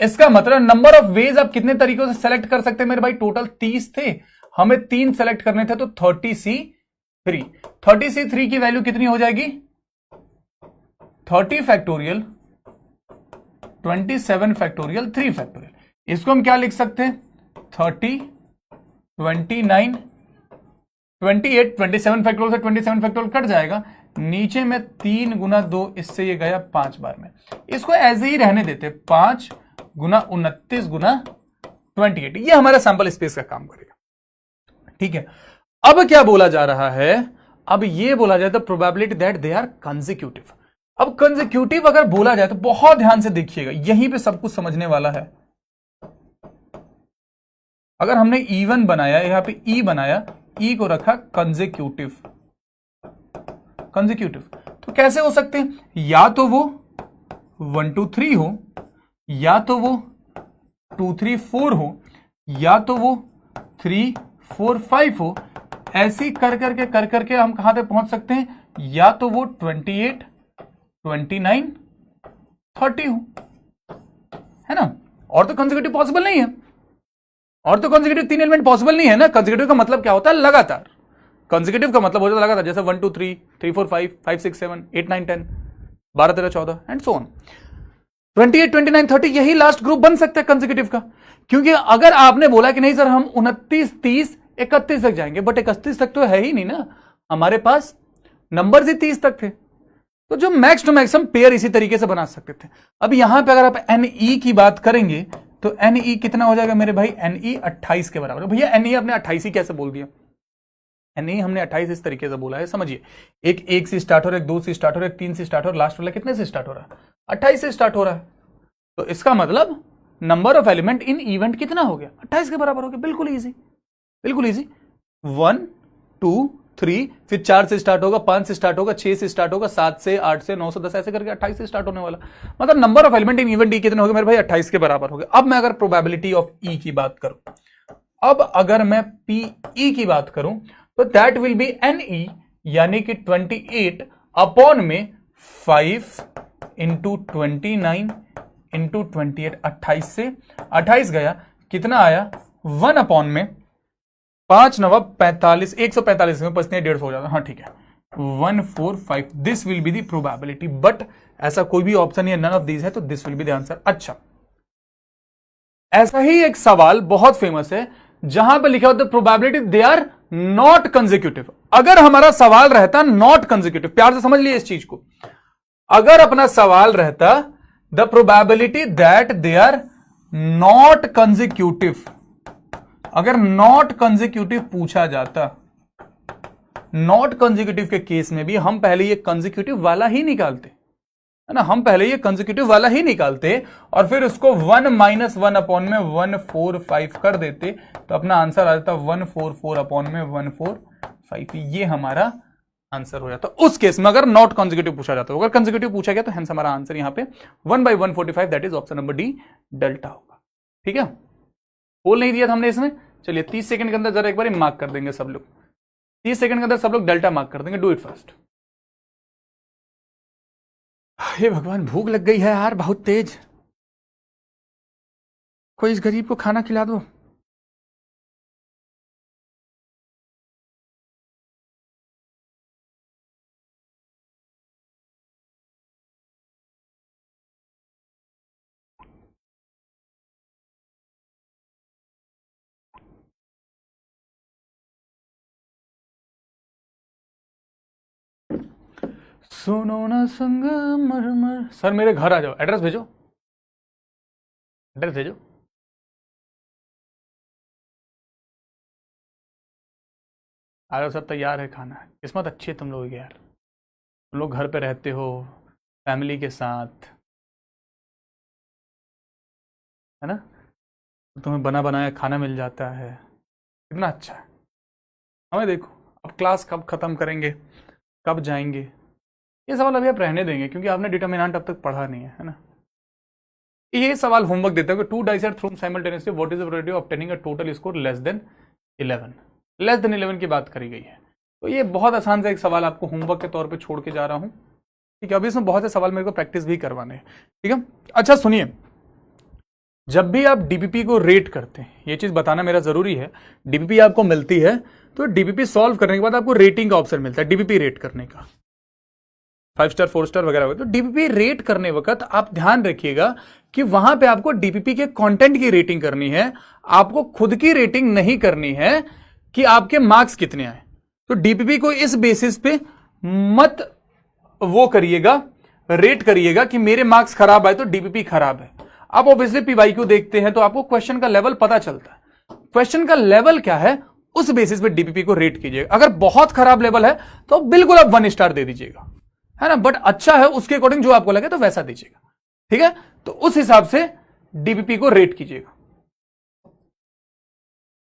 इसका मतलब नंबर ऑफ वेज आप कितने तरीकों से सेलेक्ट कर सकते हैं मेरे भाई। टोटल 30 थे, हमें 3 सेलेक्ट करने थे, तो 30C3। 30C3 की वैल्यू कितनी हो जाएगी, 30 फैक्टोरियल 27 फैक्टोरियल 3 फैक्टोरियल। इसको हम क्या लिख सकते हैं, 30 29 28 27 फैक्टोरियल से 27 फैक्टोरियल कट जाएगा, नीचे में 3 गुना 2, इससे ये गया 5 बार में। इसको ऐसे ही रहने देते, 5 गुना 29 गुना 28, ये हमारा सैंपल स्पेस का काम करेगा। ठीक है, अब क्या बोला जा रहा है, अब ये बोला जाए the probability that they are consecutive. अब कंसेक्यूटिव अगर बोला जाए तो बहुत ध्यान से देखिएगा, यहीं पे सब कुछ समझने वाला है। अगर हमने E1 बनाया, यहां पे E बनाया, E को रखा कंसेक्यूटिव, तो कैसे हो सकते हैं, या तो वो 1 2 3 हो, या तो वो 2 3 4 हो, या तो वो 3 4 5 हो। ऐसे कर करके हम कहां तक पहुंच सकते हैं, या तो वो 28 29 30 हो, है ना। और तो कंसेक्यूटिव पॉसिबल नहीं है, और तो कंसेक्यूटिव 3 एलिमेंट पॉसिबल नहीं है ना। कंसेक्यूटिव का मतलब क्या होता है, लगातार। कंसेक्यूटिव का मतलब हो जाता है लगातार, जैसे 1 2 3 3 4 5 5 6 7 8 9 10 12 13 14 एंड सो ऑन। 28 29 30 यही लास्ट ग्रुप बन सकता है कंसेक्यूटिव का। क्योंकि अगर आपने बोला कि नहीं सर हम 29 30 31 तक जाएंगे, बट 31 तक तो है ही नहीं ना, हमारे पास नंबर ही 30 तक थे, तो जो मैक्स टू मैक्स हम पेयर इसी तरीके से बना सकते थे। अब यहां पे अगर आप NE की बात करेंगे तो NE कितना हो जाएगा मेरे भाई, NE 28 के बराबर। भैया NE आपने 28 ही कैसे बोल दिया, NE हमने 28 इस तरीके से बोला है, समझिए। एक से स्टार्ट हो रहा है, एक 2 से स्टार्ट हो रहा है, एक 3 से स्टार्ट हो रहा है, लास्ट वाला कितने से स्टार्ट हो रहा है, 28 से स्टार्ट हो रहा है। तो इसका मतलब number of element in event कितना हो गया, 28 के बराबर हो गया। बिल्कुल इजी, बिल्कुल इजी। 1 2 3, फिर 4 से स्टार्ट होगा, 5 से स्टार्ट होगा, 6 से स्टार्ट होगा, 7 से 8 से 9 से 10 ऐसे करके 28 से स्टार्ट होने वाला। मतलब number of element in event E कितने हो गए मेरे भाई, 28 के बराबर हो गए। अब मैं अगर प्रोबेबिलिटी ऑफ ई की बात करूं, अब अगर मैं पीई की बात करूं तो दैट विल बी NE, यानी कि 28 अपॉन में 5 इंटू 29 इंटू 28, 28 से 28 गया, कितना आया 1 अपॉन में 5 9 45, 145 में 150 हो जाता। हाँ ठीक है, 145, this will be the probability, but ऐसा कोई भी ऑप्शन या नन ऑफ दीज है तो this will be the answer. अच्छा, ऐसा ही एक सवाल बहुत फेमस है जहां पर लिखा होता है probability they are not consecutive. अगर हमारा सवाल रहता नॉट कंसेक्यूटिव, प्यार से समझ लिए इस चीज को, अगर अपना सवाल रहता the probability that they are not consecutive, अगर नॉट कंसेक्यूटिव पूछा जाता, नॉट कंसेक्यूटिव के केस में भी हम पहले ये कंसेक्यूटिव वाला ही निकालते, है ना, हम पहले ये कंसेक्यूटिव वाला ही निकालते और फिर उसको 1 माइनस 1 अपॉन में 145 कर देते, तो अपना आंसर आ जाता 144 अपॉन में 145, ये हमारा आंसर हो जाता। उस केस में अगर नॉट कंसेक्यूटिव पूछा जाता, अगर कंसेक्यूटिव पूछा गया तो हेंस हमारा आंसर यहां पे 1/145, that is option number D, delta होगा। ठीक है, बोल नहीं दिया था हमने इसमें। चलिए 30 सेकंड के अंदर जरा एक बार मार्क कर देंगे सब लोग, 30 सेकंड के अंदर सब लोग डेल्टा मार्क कर देंगे। Do it fast. हे भगवान, भूख लग गई है यार बहुत तेज, कोई इस गरीब को खाना खिला दो। सुनो ना संग मरमर। सर मेरे घर आ जाओ, एड्रेस भेजो, एड्रेस भेजो। आ जाओ, सब तैयार है खाना। किस्मत अच्छी है तुम लोगों की यार, तुम लोग घर पे रहते हो फैमिली के साथ, है ना, तुम्हें बना बनाया खाना मिल जाता है, कितना अच्छा है। हमें देखो अब क्लास कब खत्म करेंगे, कब जाएंगे, ये सवाल अभी आप रहने देंगे क्योंकि आपने डिटर्मिनेंट अब तक पढ़ा नहीं है ना। ये सवाल होमवर्क देता है कि 2 dice are thrown simultaneously, what is the probability of obtaining a total score less than 11। Less than 11 की बात करी गई है, तो ये बहुत आसान सा एक सवाल आपको होमवर्क के तौर पे छोड़ के जा रहा हूं। ठीक है, अभी इसमें बहुत से सवाल मेरे को प्रैक्टिस भी करवाने हैं। ठीक है, अच्छा सुनिए, जब भी आप डीपीपी को रेट करते हैं, ये चीज बताना मेरा जरूरी है, डीपीपी आपको मिलती है तो डीपीपी सॉल्व करने के बाद आपको रेटिंग का ऑप्शन मिलता है डीपीपी रेट करने का, 5 स्टार 4 स्टार वगैरह। तो डीपीपी रेट करने वक्त आप ध्यान रखिएगा कि वहां पे आपको डीपीपी के कंटेंट की रेटिंग करनी है, आपको खुद की रेटिंग नहीं करनी है कि आपके मार्क्स कितने आए। तो डीपीपी को इस बेसिस पे मत वो करिएगा, रेट करिएगा कि मेरे मार्क्स खराब आए तो डीपीपी खराब है। आप ऑब्वियसली पीवाईक्यू देखते हैं तो आपको क्वेश्चन का लेवल पता चलता है, क्वेश्चन का लेवल क्या है उस बेसिस पे डीपीपी को रेट कीजिएगा। अगर बहुत खराब लेवल है तो बिल्कुल आप 1 स्टार दे दीजिएगा, है ना, बट अच्छा है उसके अकॉर्डिंग जो आपको लगे तो वैसा दीजिएगा। ठीक है, तो उस हिसाब से डीपीपी को रेट कीजिएगा,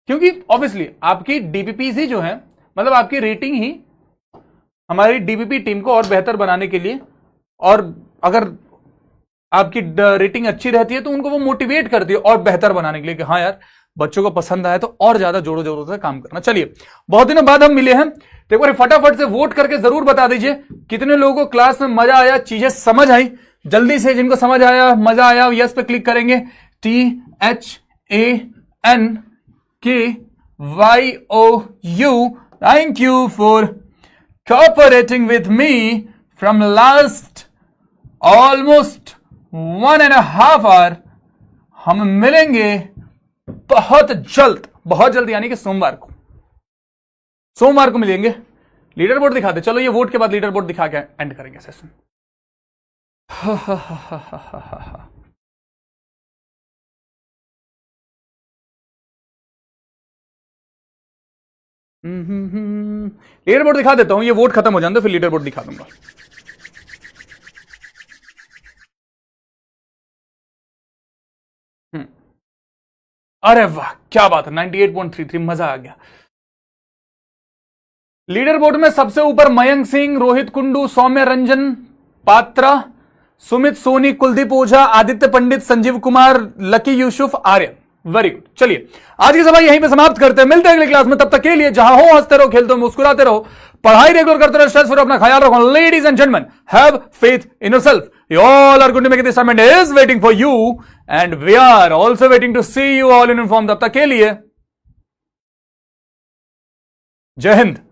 क्योंकि ऑब्वियसली आपकी डीपीपी ही जो है, मतलब आपकी रेटिंग ही हमारी डीपीपी टीम को और बेहतर बनाने के लिए, और अगर आपकी रेटिंग अच्छी रहती है तो उनको वो मोटिवेट करती है और बेहतर बनाने के लिए कि हाँ यार बच्चों को पसंद आया तो और ज्यादा जोरों जोरों से काम करना। चलिए, बहुत दिनों बाद हम मिले हैं, तो एक बार फटाफट से वोट करके जरूर बता दीजिए कितने लोगों को क्लास में मजा आया, चीजें समझ आई। जल्दी से जिनको समझ आया, मजा आया, यस पे क्लिक करेंगे। THANKYOU, thank you for cooperating with me from last almost 1.5 hour. हम मिलेंगे बहुत जल्द यानी कि सोमवार को मिलेंगे। लीडर बोर्ड दिखा दे, चलो ये वोट के बाद लीडर बोर्ड दिखा के एंड करेंगे सेशन। लीडर बोर्ड दिखा देता हूं, ये वोट खत्म हो जाए तो फिर लीडर बोर्ड दिखा दूंगा। अरे वाह क्या बात है, 98.33, मजा आ गया। लीडर बोर्ड में सबसे ऊपर मयंक सिंह, रोहित कुंडू, सौम्य रंजन पात्रा, सुमित सोनी, कुलदीप ओझा, आदित्य पंडित, संजीव कुमार, लकी यूसुफ, आर्यन। Very good. चलिए आज की सभा यहीं पे समाप्त करते हैं, मिलते हैं अगली क्लास में, तब तक के लिए जहां हो हंसते रहो, खेलते हो, मुस्कुराते रहो, पढ़ाई रेगुलर करते रहो, स्ट्रेस फ्री अपना ख्याल रखो। Ladies and gentleman, have faith in yourself, you all are going to make this assignment is waiting for you and we are also waiting to see you all in uniform. तब तक के लिए जय हिंद।